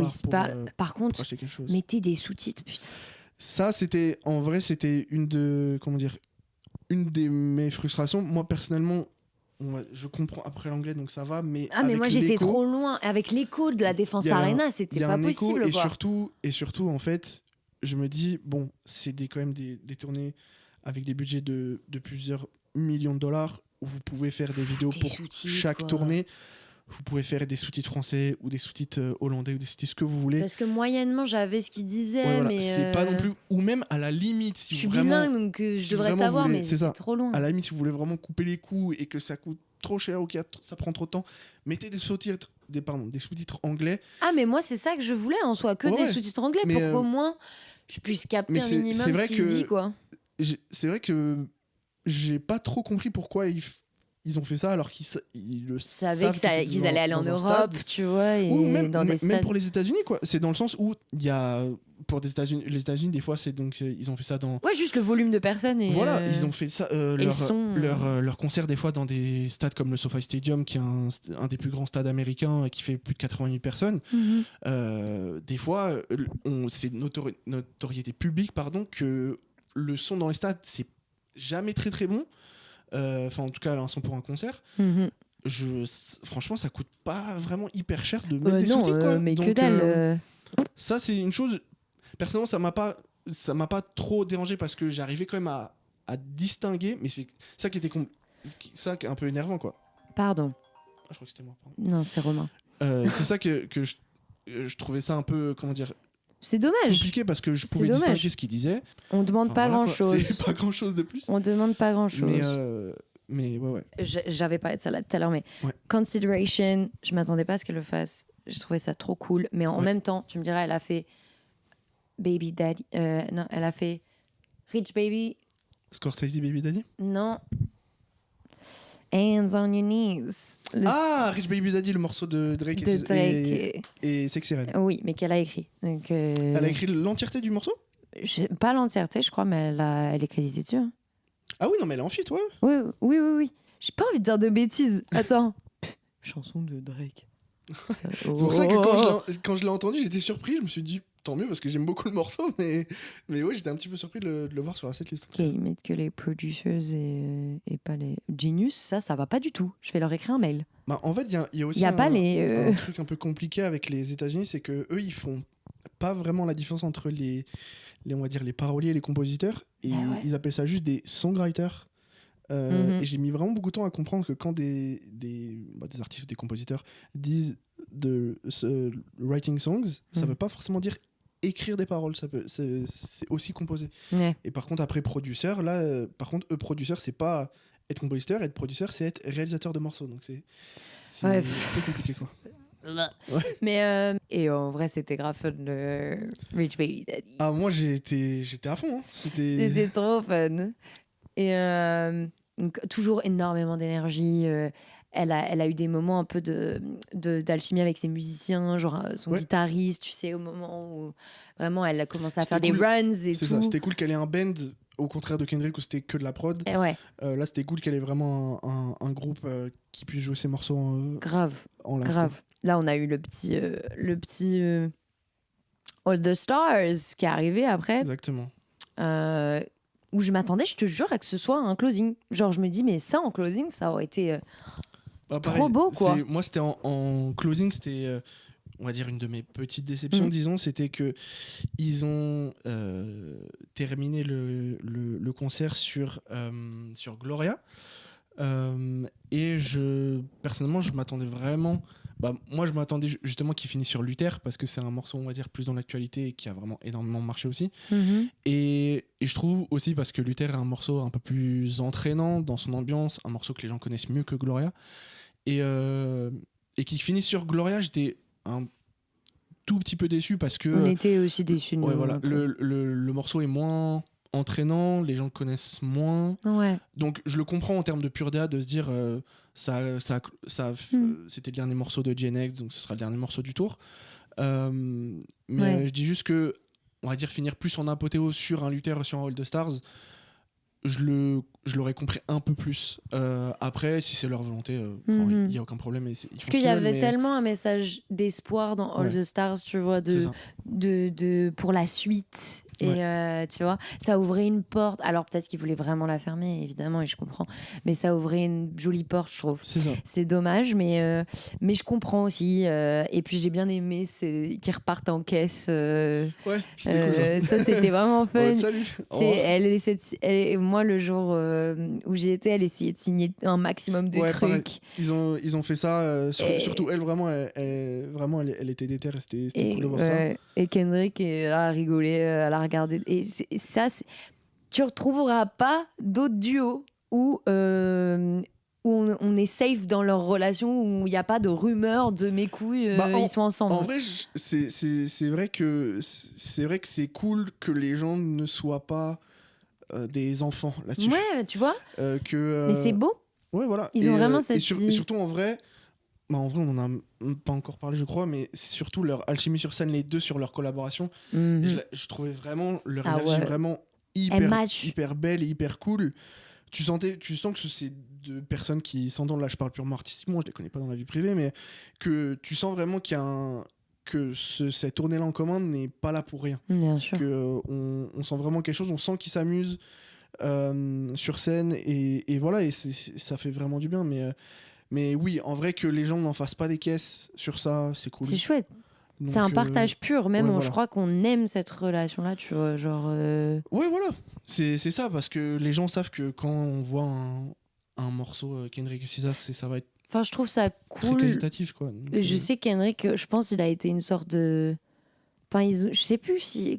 par contre, mettez des sous-titres, putain. Ça, c'était une de mes frustrations. Moi, personnellement, je comprends après l'anglais, donc ça va. Mais moi, j'étais trop loin. Avec l'écho de la Défense Arena, c'était pas possible. Et surtout, en fait, je me dis, bon, c'est quand même des tournées avec des budgets de plusieurs millions de dollars où vous pouvez faire des vidéos pour chaque tournée. Vous pouvez faire des sous-titres français ou des sous-titres hollandais ou des sous-titres ce que vous voulez. Parce que moyennement, j'avais ce qu'il disait, mais c'est pas non plus, ou même à la limite, si je suis vous vraiment, bilingue, donc je devrais savoir, mais c'est trop loin. À la limite, si vous voulez vraiment couper les coûts et que ça coûte trop cher ou que ça prend trop de temps, mettez des sous-titres, des sous-titres anglais. Ah, mais moi, c'est ça que je voulais en soi, que des sous-titres anglais, pour qu'au moins je puisse capter un minimum ce qui se dit, quoi. C'est vrai que j'ai pas trop compris pourquoi ils ont fait ça alors qu'ils le savaient qu'ils allaient aller en Europe, tu vois, et même, dans des stades. Même pour les États-Unis, quoi. C'est dans le sens où il y a pour les États-Unis, des fois, c'est donc ils ont fait ça dans. Ouais, juste le volume de personnes et. Voilà, ils ont fait ça. Leur concert des fois dans des stades comme le SoFi Stadium, qui est un des plus grands stades américains, qui fait plus de 80 000 personnes. Des fois, c'est notoriété publique, que le son dans les stades, c'est jamais très très bon. Enfin, en tout cas, un son pour un concert. Franchement, ça coûte pas vraiment hyper cher de mettre des sous-titres, quoi. Mais donc, que dalle. Ça, c'est une chose. Personnellement, ça m'a pas trop dérangé parce que j'arrivais quand même à distinguer. Mais c'est ça qui était ça qui est un peu énervant, quoi. Pardon. Ah, je crois que c'était moi. Pardon. Non, c'est Romain. C'est ça que je trouvais ça un peu, comment dire. C'est dommage. Compliqué parce que je pouvais distinguer ce qu'il disait. On demande pas grand-chose. C'est pas grand-chose de plus. On demande pas grand-chose. Mais ouais. J'avais parlé de ça là tout à l'heure, mais Consideration, je m'attendais pas à ce qu'elle le fasse. Je trouvais ça trop cool. Mais en même temps, tu me dirais, elle a fait Baby Daddy. Non, elle a fait Rich Baby. Scorsese Baby Daddy? Non. Hands on your knees. Rich Baby Daddy, le morceau de Drake, et Sexy Red. Oui, mais qu'elle a écrit. Donc, Elle a écrit l'entièreté du morceau? Pas l'entièreté, je crois, mais elle est créditée dessus. Hein. Ah oui, non, mais elle est en feat, ouais. Oui. J'ai pas envie de dire de bêtises. Attends. Chanson de Drake. C'est pour ça que quand je l'ai entendu, j'étais surpris. Je me suis dit, tant mieux, parce que j'aime beaucoup le morceau, mais oui, j'étais un petit peu surpris de le voir sur la setlist. Ok, ils mettent que les producers et pas les Genius, ça va pas du tout. Je vais leur écrire un mail. Bah, en fait, il y a aussi un truc un peu compliqué avec les États-Unis, c'est que eux, ils font pas vraiment la différence entre on va dire les paroliers et les compositeurs, et ils appellent ça juste des songwriters. Et j'ai mis vraiment beaucoup de temps à comprendre que quand des artistes, des compositeurs disent writing songs, ça veut pas forcément dire écrire des paroles, c'est aussi composer. Et par contre, après producteur, là, producteur, c'est pas être compositeur, être producteur, c'est être réalisateur de morceaux. Donc c'est un peu compliqué, quoi. Mais et en vrai, c'était grave fun le Rich Baby Daddy. Ah, moi j'étais à fond. Hein. C'était trop fun. Et donc, toujours énormément d'énergie. Elle a eu des moments un peu d'alchimie avec ses musiciens, genre son guitariste, tu sais, au moment où vraiment elle a commencé à faire des runs et tout. C'est ça, c'était cool qu'elle ait un band, au contraire de Kendrick où c'était que de la prod. Là, c'était cool qu'elle ait vraiment un groupe qui puisse jouer ses morceaux en live. Grave. Là, on a eu le petit All the Stars qui est arrivé après. Exactement. Où je m'attendais, je te jure, à que ce soit un closing. Genre, je me dis, mais ça, en closing, ça aurait été trop beau, quoi. Moi, c'était en closing, c'était on va dire une de mes petites déceptions, disons, c'était que ils ont terminé le concert sur Gloria. Et personnellement, je m'attendais vraiment. Moi, je m'attendais justement qu'il finisse sur Luther parce que c'est un morceau, on va dire, plus dans l'actualité et qui a vraiment énormément marché aussi. Et je trouve aussi parce que Luther est un morceau un peu plus entraînant dans son ambiance, un morceau que les gens connaissent mieux que Gloria. Et qu'il finisse sur Gloria, j'étais un tout petit peu déçu parce que. On était aussi déçus. Ouais, voilà. Le morceau est moins entraînant, les gens le connaissent moins. Ouais. Donc je le comprends en termes de pure DA de se dire c'était le dernier morceau de GNX, donc ce sera le dernier morceau du tour. Mais je dis juste que, on va dire, finir plus en apothéose sur un Luther, sur un All the Stars, je l'aurais compris un peu plus. Après, si c'est leur volonté, il n'y a aucun problème. Parce qu'il y avait tellement un message d'espoir dans All the Stars, tu vois, pour la suite. Et tu vois, ça ouvrait une porte. Alors peut-être qu'ils voulaient vraiment la fermer, évidemment, et je comprends. Mais ça ouvrait une jolie porte, je trouve. C'est dommage, mais je comprends aussi. Et puis j'ai bien aimé qu'ils repartent en caisse. Ouais, c'était cool, ça, c'était vraiment fun. Salut. Moi, le jour où j'y étais, elle essayait de signer un maximum de trucs. Ils ont fait ça. Surtout elle, vraiment, elle était déter. C'était cool de voir ça. Et Kendrick a rigolé, elle a regardé. Et tu retrouveras pas d'autres duos où on est safe dans leur relation, où il n'y a pas de rumeurs de mes couilles, ils sont ensemble. En vrai, c'est vrai que c'est cool que les gens ne soient pas des enfants là-dessus. Ouais, tu vois. Mais c'est beau. Ouais, voilà. Ils ont vraiment cette... Et surtout en vrai, on en a pas encore parlé, je crois, mais c'est surtout leur alchimie sur scène, les deux sur leur collaboration. Je trouvais vraiment leur énergie vraiment hyper belle et hyper cool. Tu sens que c'est deux personnes qui s'entendent. Là, je parle purement artistiquement, je les connais pas dans la vie privée, mais que tu sens vraiment qu'il y a cette tournée-là en commun n'est pas là pour rien. Bien sûr. On sent vraiment quelque chose, on sent qu'ils s'amusent sur scène et voilà, et ça fait vraiment du bien. Mais oui, en vrai, que les gens n'en fassent pas des caisses sur ça, c'est cool. C'est chouette. Donc, c'est un partage pur, même. Je crois qu'on aime cette relation-là, tu vois, genre... Ouais, voilà. C'est ça, parce que les gens savent que quand on voit un morceau Kendrick et SZA, ça va être je trouve ça cool. très qualitatif, quoi. Donc, je sais Kendrick, je pense qu'il a été une sorte de... je sais plus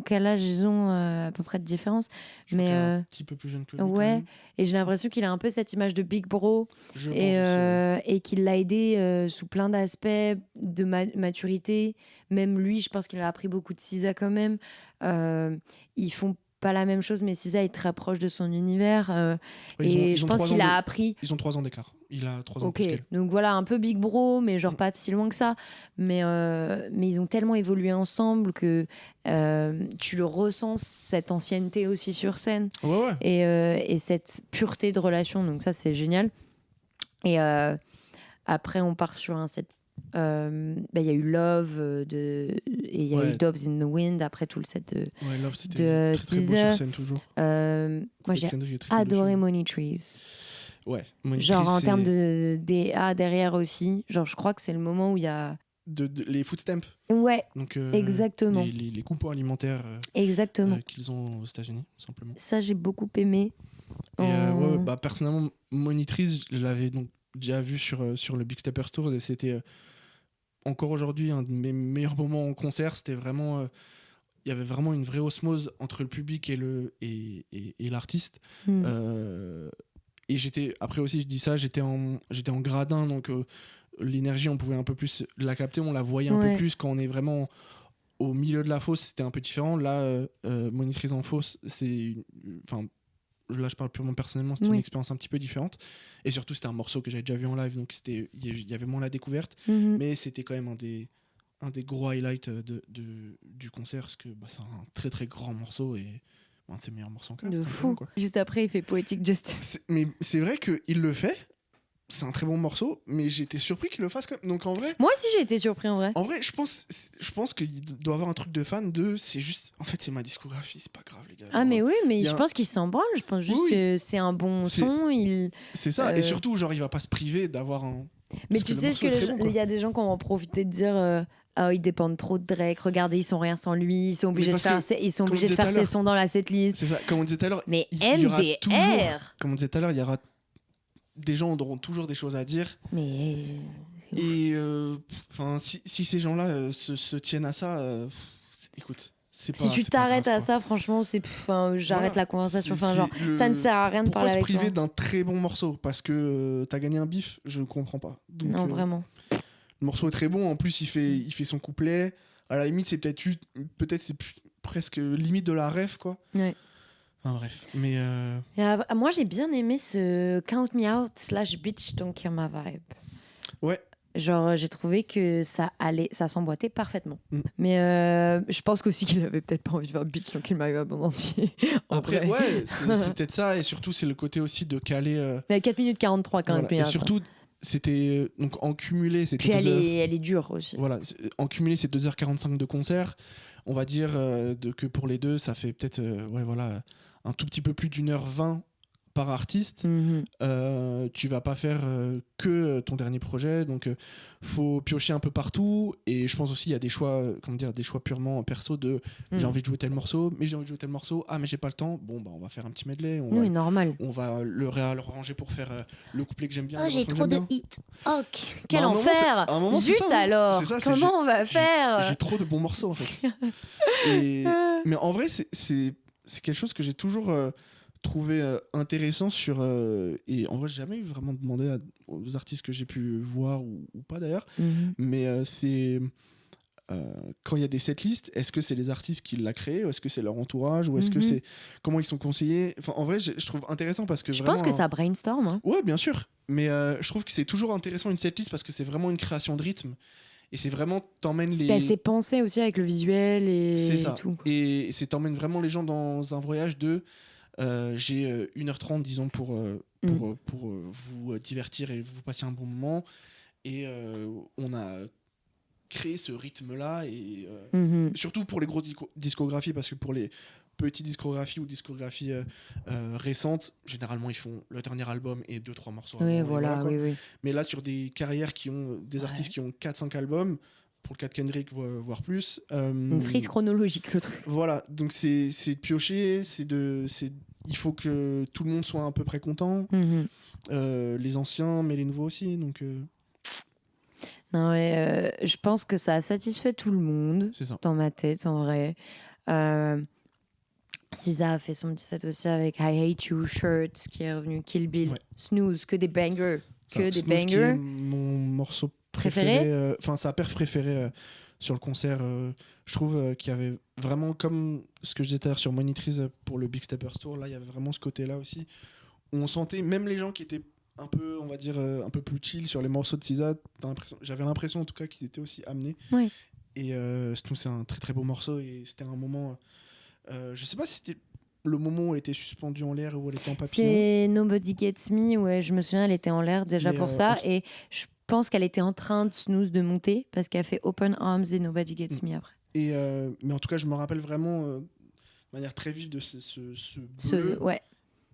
quel âge ils ont à peu près de différence, mais un petit peu plus jeune que lui. Ouais, et j'ai l'impression qu'il a un peu cette image de Big Bro et qu'il l'a aidé sous plein d'aspects de maturité. Même lui, je pense qu'il a appris beaucoup de SZA quand même. Ils font pas la même chose, mais SZA est très proche de son univers et je pense qu'il a appris. Ils ont 3 ans d'écart. Il a 3 ans plus qu'elle. Donc voilà, un peu Big Bro, mais genre pas si loin que ça. Mais ils ont tellement évolué ensemble que tu le ressens, cette ancienneté aussi sur scène. Ouais. Et cette pureté de relation. Donc ça, c'est génial. Et après, on part sur un set. Y a eu Love et il y a eu Doves in the Wind. Après tout le set de Love, c'était très beau sur scène toujours. Moi, j'ai adoré Money Trees. Ouais, genre en termes de DA derrière aussi, genre je crois que c'est le moment où il y a les food stamps. Ouais. Donc exactement. Les coupons alimentaires. Exactement. Qu'ils ont aux États-Unis, simplement. Ça j'ai beaucoup aimé. Et personnellement, Monitrice, je l'avais donc déjà vu sur le Big Steppers Tour et c'était encore aujourd'hui un de mes meilleurs moments en concert. C'était vraiment il y avait vraiment une vraie osmose entre le public et l'artiste. Et après aussi je dis ça, j'étais en gradin, donc l'énergie on pouvait un peu plus la capter, on la voyait un peu plus. Quand on est vraiment au milieu de la fosse, c'était un peu différent. Là, Monitrice en fosse, là je parle purement personnellement, c'était une expérience un petit peu différente, et surtout c'était un morceau que j'avais déjà vu en live, donc il y avait moins la découverte, mais c'était quand même un des gros highlights du concert, parce que c'est un très très grand morceau et un de ses meilleurs morceaux en clair. De fou, quoi. Juste après il fait Poetic Justice. Mais c'est vrai qu'il le fait, c'est un très bon morceau, mais j'étais surpris qu'il le fasse quand même. Donc en vrai, moi aussi j'ai été surpris en vrai. En vrai, je pense qu'il doit avoir un truc de fan c'est juste, en fait c'est ma discographie, c'est pas grave les gars. Mais oui, mais je pense qu'il s'en branle, je pense juste que c'est un bon son, c'est ça, et surtout genre il va pas se priver d'avoir Mais Parce tu que le sais morceau est très bon, quoi. il y a des gens qui vont en profiter de dire ah, ils dépendent trop de Drake. Regardez, ils sont rien sans lui. Ils sont obligés de parce faire, que, ils sont comme on obligés de disait tout faire à ses l'heure, sons dans la setlist. c'est ça, comme on disait tout à l'heure, Mais il y aura toujours, MDR. comme on disait tout à l'heure, il y aura des gens auront toujours des choses à dire. Mais Et enfin, si ces gens-là se tiennent à ça, écoute, c'est pas. si tu c'est pas t'arrêtes grave, à quoi. ça, franchement, j'arrête Voilà. la conversation. C'est- Enfin, genre, c'est le- ça ne sert à rien de Pourquoi parler se avec toi. priver d'un très bon morceau? Parce que t'as gagné un bif? Je ne comprends pas. Donc, Non, vraiment. le morceau est très bon. En plus, il fait son couplet. À la limite, c'est peut-être c'est presque limite de la ref, quoi. Ouais. Enfin bref. Mais Et, moi, j'ai bien aimé ce Count Me Out / Bitch Don't Kill My Vibe. ouais. Genre, j'ai trouvé que ça s'emboîtait parfaitement. Mm. Mais je pense qu'aussi qu'il avait peut-être pas envie de faire Bitch Don't Kill My Vibe en entier. En Après, vrai. ouais, c'est peut-être ça. Et surtout, c'est le côté aussi de caler. Il y a 4 minutes 43 quand Voilà. même. Et surtout, c'était donc en cumulé, c'était Puis 2 heures. elle est dure aussi. Voilà, en cumulé, c'est 2h45 de concert. On va dire que pour les deux, ça fait peut-être ouais, voilà, un tout petit peu plus d'1h20 par artiste. Mhm. Tu vas pas faire que ton dernier projet, donc faut piocher un peu partout. Et je pense aussi il y a des choix, comment dire, des choix purement perso de j'ai envie de jouer tel morceau, mais j'ai envie de jouer tel morceau. Ah mais j'ai pas le temps. Bon bah on va faire un petit medley. Oui, normal. On va le réarranger pour faire le couplet que j'aime bien. Oh, le j'ai refrain que trop j'aime de bien. hits. Oh, Quel à un moment, enfer. à un moment, c'est Zut ça, hein. alors. C'est ça, c'est Comment on va faire J'ai trop de bons morceaux en fait. Mais en vrai, c'est quelque chose que j'ai toujours trouvé intéressant sur. Et en vrai, j'ai jamais vraiment demandé aux artistes que j'ai pu voir ou pas d'ailleurs. Mhm. Mais c'est. Quand il y a des setlists, est-ce que c'est les artistes qui l'ont créé, ou est-ce que c'est leur entourage, ou est-ce que Mhm. c'est comment ils sont conseillés? Enfin, en vrai, je trouve intéressant parce que Je vraiment, pense que ça brainstorm. Hein. ouais, bien sûr. Mais je trouve que c'est toujours intéressant une setlist parce que c'est vraiment une création de rythme et c'est vraiment t'emmènes les. C'est pensé aussi avec le visuel C'est et ça. tout. Et c'est t'emmènes vraiment les gens dans un voyage de j'ai 1h30 disons pour vous divertir et vous passer un bon moment et on a créé ce rythme là et Mhm. surtout pour les grosses discographies parce que pour les petites discographies ou discographies récentes généralement ils font le dernier album et 2-3 morceaux Oui, avant, et voilà, quoi. oui, oui. Mais là sur des carrières qui ont des artistes qui ont 4-5 albums pour le cas de Kendrick voire plus Une frise chronologique, le truc. voilà, donc c'est de piocher, il faut que tout le monde soit à peu près content, Mhm. les anciens, mais les nouveaux aussi, donc Non, mais, je pense que ça a satisfait tout le monde c'est ça. dans ma tête, en vrai. SZA a fait son petit set aussi avec I Hate You, Shirt, qui est revenu, Kill Bill, Ouais. Snooze, que des bangers. Ça, Que des Snooze qui est bangers. mon morceau Préféré préféré, enfin sa perf préférée sur le concert, je trouve qu'il y avait vraiment, comme ce que je disais tout à l'heure sur Monitrice pour le Big Steppers Tour, là il y avait vraiment ce côté-là aussi, où on sentait, même les gens qui étaient un peu, on va dire, un peu plus chill sur les morceaux de SZA, j'avais l'impression en tout cas qu'ils étaient aussi amenés. Ouais. Et Snooze c'est un très très beau morceau et c'était un moment, je sais pas si c'était le moment où elle était suspendue en l'air ou où elle était en papillon. C'est Nobody Gets Me, ouais, je me souviens, elle était en l'air déjà Mais, pour ça. Et je pense qu'elle était en train de Snooze de monter parce qu'elle a fait Open Arms et Nobody Gets Me après. Et mais en tout cas, je me rappelle vraiment de manière très vive de ce bleu. Ouais.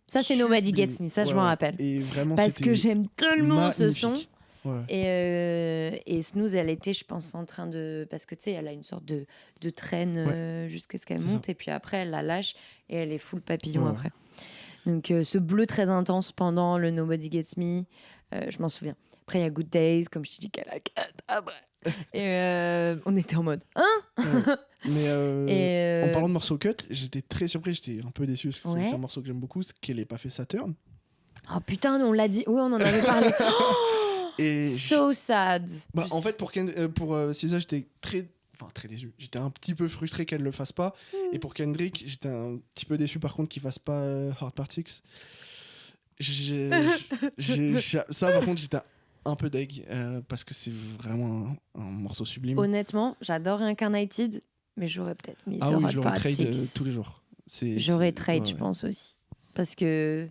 Ça, c'est Nobody sublime. Gets Me, ça, je Ouais, m'en ouais. rappelle. Et vraiment, Parce que j'aime tellement ce son. magnifique. Ouais. Et Snooze, elle était, je pense, en train de... Parce que, tu sais, elle a une sorte de traîne jusqu'à ce qu'elle C'est monte. ça. Et puis après, elle la lâche et elle est full papillon Ouais. après. Donc, ce bleu très intense pendant le Nobody Gets Me, je m'en souviens. Après, il y a Good Days, comme je te dis, qu'elle a 4 après. Et on était en mode... Hein Ouais. Mais Et en parlant de morceau cut, j'étais très surpris, j'étais un peu déçu parce que Ouais. c'est un morceau que j'aime beaucoup, c'est qu'elle ait pas fait Saturn. Oh putain, on l'a dit. Oui, on en avait parlé. Et So sad. bah, en fait, pour SZA, j'étais très déçu. J'étais un petit peu frustré qu'elle le fasse pas. Et pour Kendrick, j'étais un petit peu déçu par contre qu'il fasse pas Hard Part 6. Ça, par contre, j'étais un peu deg parce que c'est vraiment un morceau sublime. Honnêtement, j'adore Reincarnated, mais j'aurais peut-être mis Ah sur oui, Hot je l'aurais Part trade 6. tous les jours. J'aurais trade, ouais, je ouais. pense aussi. Parce que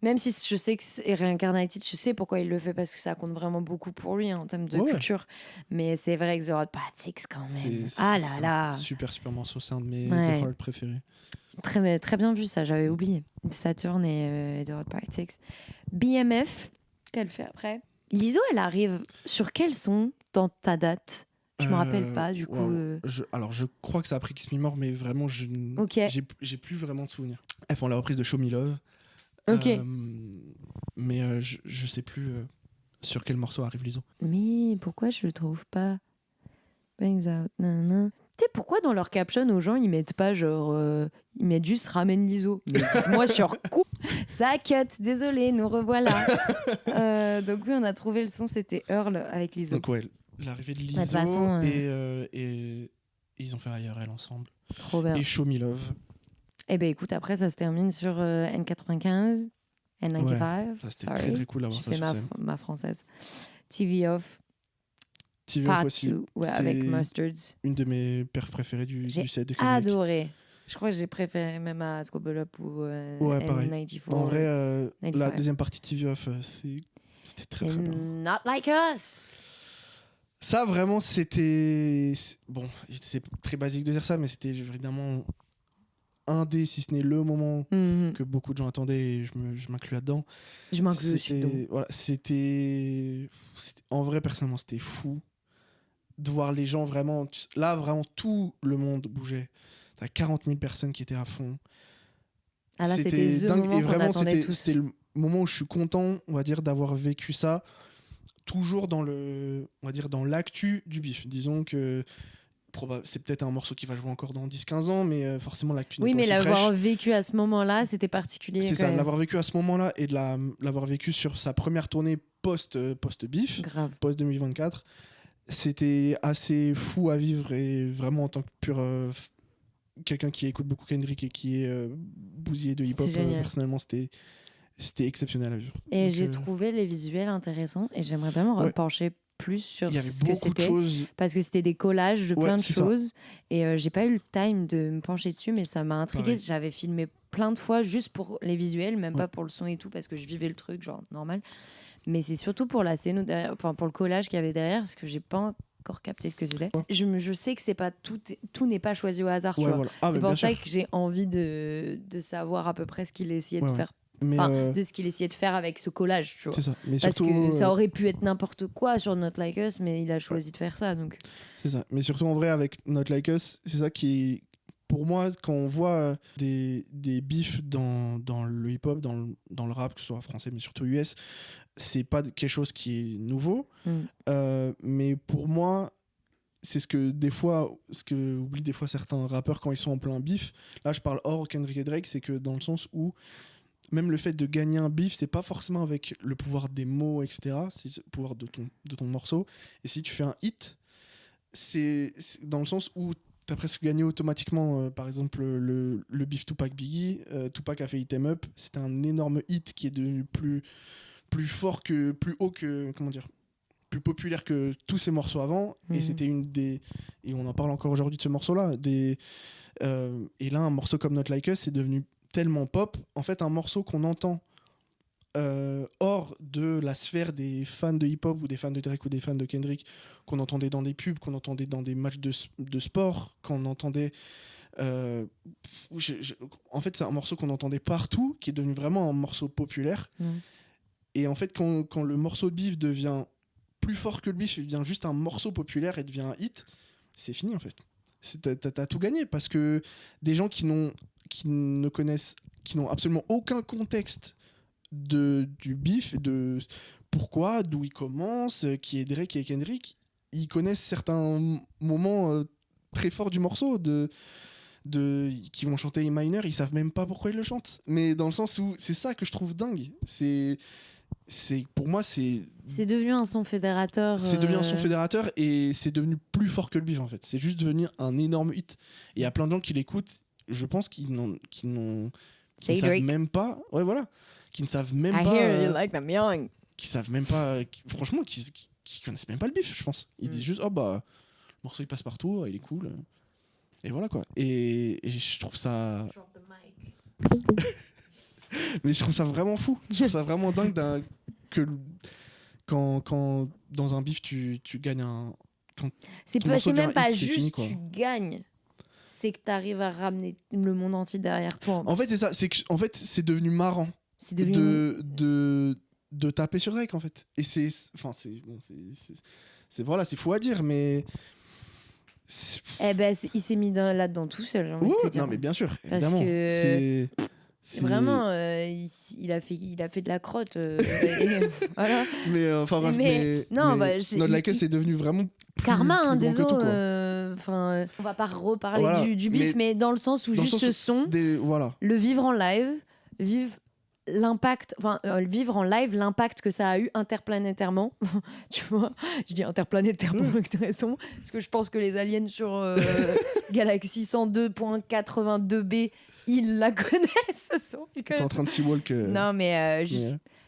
même si je sais que c'est Reincarnated, je sais pourquoi il le fait, parce que ça compte vraiment beaucoup pour lui en termes de Ouais. culture. Mais c'est vrai que The Hot Part 6 quand même. C'est Ah là un là. super morceau, c'est un de mes Ouais. The Heart préférés. Très, très bien vu ça, j'avais oublié. Saturn et The Hot Part 6. BMF, qu'elle fait après. Lizzo, elle arrive sur quel son dans ta date? Je me rappelle pas, du coup. Alors, je crois que ça a pris Kiss Me More, mais vraiment, Ok. j'ai plus vraiment de souvenirs. Elles font la reprise de Show Me Love. Ok. Mais je sais plus sur quel morceau arrive Lizzo. Mais pourquoi je le trouve pas? Bangs out, nanana. Tu sais, pourquoi dans leur caption aux gens, ils mettent pas genre. Ils mettent juste ramène Lizzo. Mais dites-moi sur coup. Ça cut, désolé, nous revoilà. Donc oui, on a trouvé le son, c'était Earl avec Lizzo. Donc ouais, l'arrivée de Lizzo de toute façon, et ils ont fait IRL ensemble. Trop bien. Et Show Me Love. Eh ben écoute, après ça se termine sur N95, N95. Ouais, ça c'était très très cool d'avoir J'ai ça fait sur scène. ma française. TV Off, TV Part Off aussi. 2, ouais, avec Mustards. Une de mes perfs préférées du set de Kendrick. Adoré. Je crois que j'ai préféré même à Squabble Up ou ouais, pareil. N94. En vrai, 95. la deuxième partie de TV Off, c'était très très bien. Not Like Us. Ça, vraiment, c'était... Bon, c'est très basique de dire ça, mais c'était évidemment un des, si ce n'est le moment que beaucoup de gens attendaient, et je m'inclus là-dedans. Je m'inclus aussi. Voilà, en vrai, personnellement, c'était fou de voir les gens vraiment... Là, vraiment, tout le monde bougeait. T'as 40 000 personnes qui étaient à fond. Ah là, c'était the moment qu'on attendait tous. C'était le moment où je suis content, on va dire, d'avoir vécu ça, toujours dans l'actu du bif. Disons que c'est peut-être un morceau qui va jouer encore dans 10-15 ans, mais forcément l'actu n'est pas aussi fraîche. Oui, mais l'avoir vécu à ce moment-là, c'était particulier. C'est ça, l'avoir vécu à ce moment-là et de l'avoir vécu sur sa première tournée post-bif, post-2024, c'était assez fou à vivre, et vraiment en tant que pur... quelqu'un qui écoute beaucoup Kendrick et qui est bousillé de hip-hop, personnellement, c'était exceptionnel à vivre. Et j'ai trouvé les visuels intéressants, et j'aimerais bien me repencher plus sur ce que c'était, parce que c'était des collages de plein de choses, et j'ai pas eu le time de me pencher dessus, mais ça m'a intriguée. J'avais filmé plein de fois juste pour les visuels, même pas pour le son et tout, parce que je vivais le truc, genre normal. Mais c'est surtout pour la scène derrière, enfin pour le collage qu'il y avait derrière, parce que j'ai pas encore capté ce que c'était. Je sais que c'est pas tout n'est pas choisi au hasard, tu vois. Voilà. C'est pour ça que j'ai envie de savoir à peu près ce qu'il essayait de faire. De ce qu'il essayait de faire avec ce collage, tu vois. C'est ça. Mais parce surtout, que ça aurait pu être n'importe quoi sur Not Like Us, mais il a choisi de faire ça, donc. C'est ça. Mais surtout en vrai avec Not Like Us, c'est ça qui, pour moi, quand on voit des bifs dans le hip-hop, dans le rap, que ce soit français mais surtout US, c'est pas quelque chose qui est nouveau. Mais pour moi, c'est ce que oublient des fois certains rappeurs quand ils sont en plein bif. Là, je parle hors Kendrick et Drake, c'est que dans le sens où même le fait de gagner un bif, c'est pas forcément avec le pouvoir des mots, etc. C'est le pouvoir de ton morceau. Et si tu fais un hit, c'est dans le sens où t'as presque gagné automatiquement. Par exemple, le bif Tupac Biggie. Tupac a fait Hit 'em Up. C'était un énorme hit qui est devenu plus fort plus haut que, comment dire, plus populaire que tous ces morceaux avant. Et c'était et on en parle encore aujourd'hui de ce morceau-là. Et là, un morceau comme Not Like Us, c'est devenu tellement pop. En fait, un morceau qu'on entend hors de la sphère des fans de hip-hop ou des fans de Drake ou des fans de Kendrick, qu'on entendait dans des pubs, qu'on entendait dans des matchs de sport, qu'on entendait... en fait, c'est un morceau qu'on entendait partout, qui est devenu vraiment un morceau populaire. Et en fait, quand le morceau de bif devient plus fort que le bif, il devient juste un morceau populaire et devient un hit, c'est fini en fait. T'as tout gagné, parce que des gens qui n'ont absolument aucun contexte du bif, de pourquoi, d'où il commence, qui est Drake, qui est Kendrick, ils connaissent certains moments très forts du morceau, qui vont chanter minor, ils savent même pas pourquoi ils le chantent. Mais dans le sens où c'est ça que je trouve dingue. Pour moi, c'est devenu un son fédérateur. C'est devenu un son fédérateur, et c'est devenu plus fort que le bif en fait. C'est juste devenu un énorme hit. Et il y a plein de gens qui l'écoutent, je pense, qui ne savent même pas. Ouais, voilà. Qui ne savent même pas. Hear you like them young. Qui savent même pas. Franchement, qui connaissent même pas le bif, je pense. Ils disent juste, oh bah, le morceau il passe partout, il est cool. Et voilà quoi. Et je trouve ça. Mais je trouve ça vraiment fou. Je trouve ça vraiment dingue que quand dans un bif tu gagnes un. C'est même pas juste fini, tu gagnes. C'est que tu arrives à ramener le monde entier derrière toi. En fait, c'est ça. C'est que, en fait, c'est devenu marrant. C'est devenu de taper sur Drake en fait. Et c'est voilà, c'est fou à dire, mais il s'est mis là-dedans tout seul, j'ai envie de te dire. Non mais bien sûr, parce évidemment. que vraiment, il a fait de la crotte. Voilà. Mais enfin bref, mais Not Like Us c'est devenu vraiment karma, plus désolé. grand que tout, On va pas reparler du bif, mais dans le sens où juste ce son, le vivre en live, vivre en live, l'impact que ça a eu interplanétairement, tu vois, je dis interplanétairement avec raison, parce que je pense que les aliens sur Galaxy 102.82b, ils la connaissent, ce son. Ils sont en train de Seawalk. Non, mais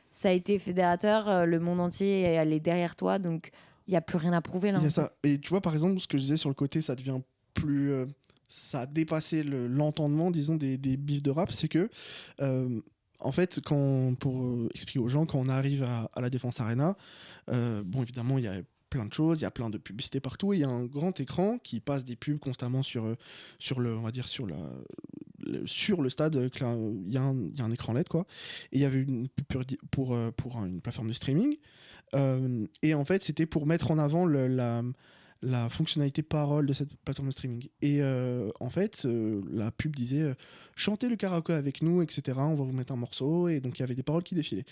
ça a été fédérateur, le monde entier est derrière toi, donc il n'y a plus rien à prouver là. Il y a ça. Et tu vois, par exemple, ce que je disais sur le côté, ça devient plus... ça a dépassé l'entendement, disons, des bifs de rap, c'est que... en fait, pour expliquer aux gens, quand on arrive à la Défense Arena, bon, évidemment, il y a plein de choses, il y a plein de publicités partout, et il y a un grand écran qui passe des pubs constamment sur le, on va dire, sur le stade. Il y a un écran LED, quoi. Et il y avait une pub pour une plateforme de streaming. Et en fait, c'était pour mettre en avant la fonctionnalité parole de cette plateforme de streaming. Et en fait, la pub disait chantez le karaoké avec nous, etc. On va vous mettre un morceau. Et donc, il y avait des paroles qui défilaient.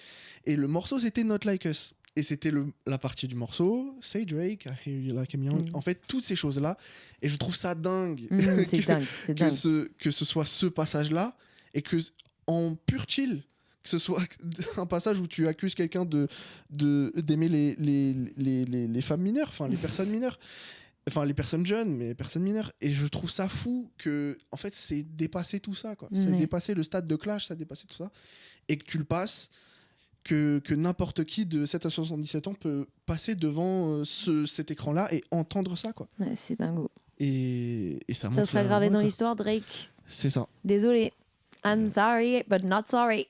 Et le morceau, c'était Not Like Us. Et c'était la partie du morceau, Say Drake, I Hear You Like I'm Young. En fait, toutes ces choses-là. Et je trouve ça dingue. C'est dingue. Que ce soit ce passage-là. Et que en pur chill, que ce soit un passage où tu accuses quelqu'un d'aimer les femmes mineures, enfin les personnes mineures, enfin les personnes jeunes, mais les personnes mineures. Et je trouve ça fou que, en fait, c'est dépassé tout ça, quoi. C'est dépassé le stade de clash, ça a dépassé tout ça. Et que tu le passes, que n'importe qui de 7 à 77 ans peut passer devant cet écran-là et entendre ça, quoi. Ouais, c'est dingo. Et ça sera gravé dans l'histoire, Drake. C'est ça. Désolé. I'm sorry, but not sorry.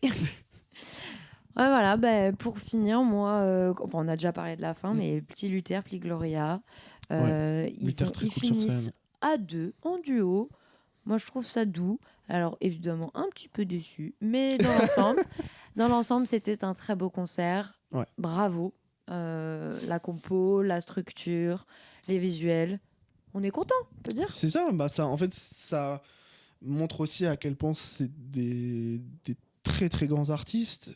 Ouais, voilà, pour finir, moi, on a déjà parlé de la fin, mais Petit Luther, Petit Gloria, ils finissent à deux, en duo. Moi, je trouve ça doux. Alors, évidemment, un petit peu déçu, mais dans l'ensemble, c'était un très beau concert. Ouais. Bravo. La compo, la structure, les visuels. On est content, on peut dire. C'est ça. En fait, ça montre aussi à quel point c'est des très très grands artistes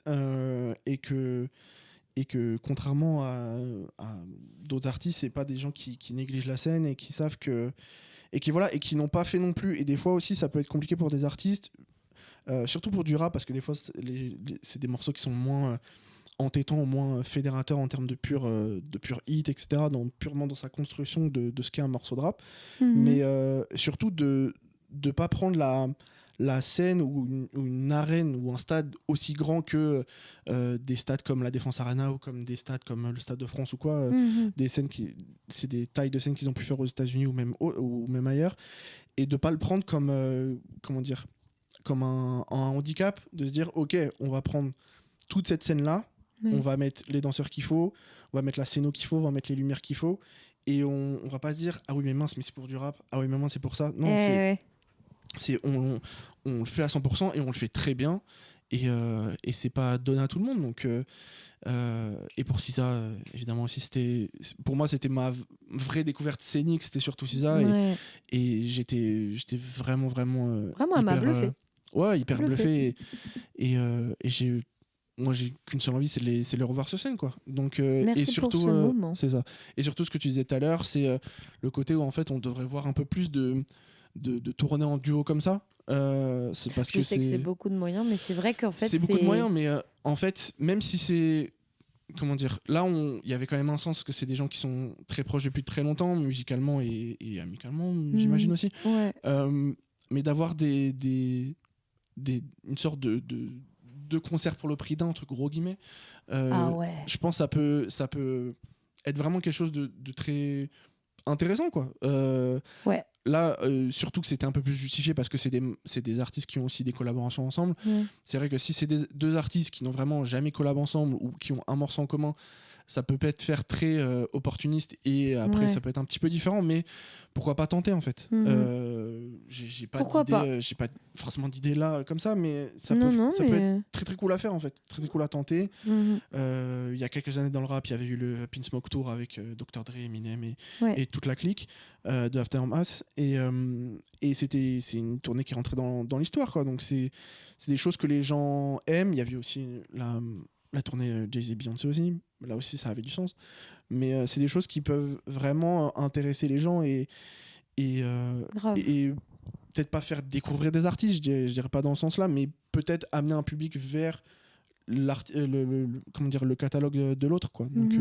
et que contrairement à d'autres artistes, c'est pas des gens qui négligent la scène et qui savent que et qui n'ont pas fait non plus. Et des fois aussi, ça peut être compliqué pour des artistes, surtout pour du rap, parce que des fois c'est des morceaux qui sont moins entêtants, moins fédérateurs en termes de pur hit, etc. Purement dans sa construction de ce qu'est un morceau de rap, mais surtout de pas prendre la scène ou une arène ou un stade aussi grand que des stades comme la Défense Arena ou comme des stades comme le Stade de France ou quoi, des scènes c'est des tailles de scènes qu'ils ont pu faire aux États-Unis ou même ailleurs, et de pas le prendre comme comme un handicap, de se dire ok, on va prendre toute cette scène là, on va mettre les danseurs qu'il faut, on va mettre la scéno qu'il faut, on va mettre les lumières qu'il faut, et on va pas se dire ah oui mais mince, mais c'est pour du rap, ah oui mais mince, c'est pour ça. Non, on le fait à 100% et on le fait très bien, et c'est pas donné à tout le monde, donc et pour SZA évidemment aussi, pour moi c'était ma vraie découverte scénique, c'était surtout SZA, et j'étais vraiment hyper bluffé. Hyper bluffé, et j'ai qu'une seule envie, c'est de les revoir sur scène, quoi. Donc merci, et surtout pour ce moment. c'est ça, et surtout ce que tu disais tout à l'heure, c'est le côté où en fait on devrait voir un peu plus de tourner en duo comme ça. C'est parce je sais que c'est beaucoup de moyens, mais c'est vrai qu'en fait c'est beaucoup de moyens, mais en fait, même si c'est, comment dire, là il y avait quand même un sens que c'est des gens qui sont très proches depuis très longtemps, musicalement et amicalement, j'imagine aussi. Mais d'avoir une sorte de concert pour le prix d'un, entre gros guillemets, je pense que ça peut être vraiment quelque chose de très intéressant, quoi. Là, surtout que c'était un peu plus justifié parce que c'est des artistes qui ont aussi des collaborations ensemble. C'est vrai que si c'est deux artistes qui n'ont vraiment jamais collaboré ensemble ou qui ont un morceau en commun, ça peut peut-être faire très opportuniste et après ça peut être un petit peu différent, mais pourquoi pas tenter en fait. J'ai pas j'ai pas forcément d'idée là comme ça, mais ça peut être très très cool à faire en fait, très très cool à tenter. Il y a quelques années dans le rap, il y avait eu le Pin Smoke Tour avec Dr Dre, Eminem et toute la clique de Aftermath, et c'est une tournée qui est rentrée dans l'histoire quoi. Donc c'est des choses que les gens aiment. Il y avait aussi la tournée Jay-Z Beyoncé aussi, là aussi ça avait du sens, mais c'est des choses qui peuvent vraiment intéresser les gens et peut-être pas faire découvrir des artistes, je dirais pas dans ce sens là, mais peut-être amener un public vers le catalogue de l'autre quoi. Donc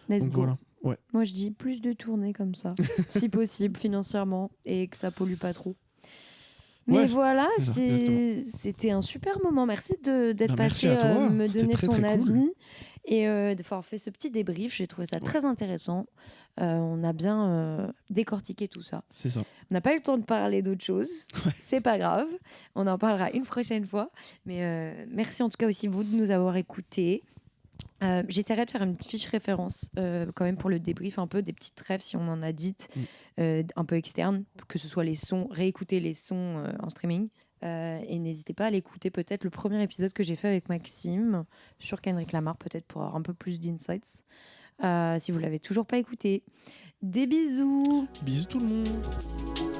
let's go. Voilà. Ouais. Moi je dis plus de tournées comme ça si possible financièrement et que ça pollue pas trop. Mais voilà, c'était un super moment. Merci d'être passé me donner ton avis cool. Et d'avoir fait ce petit débrief. J'ai trouvé ça très intéressant. On a bien décortiqué tout ça. C'est ça. On n'a pas eu le temps de parler d'autre chose. C'est pas grave. On en parlera une prochaine fois. Mais merci en tout cas aussi vous de nous avoir écoutés. J'essaierai de faire une fiche référence quand même pour le débrief, un peu des petites rêves si on en a dites, un peu externes, que ce soit les sons, réécouter les sons en streaming. Et n'hésitez pas à l'écouter, peut-être le premier épisode que j'ai fait avec Maxime sur Kendrick Lamar, peut-être pour avoir un peu plus d'insights. Si vous l'avez toujours pas écouté. Des bisous. Bisous tout le monde.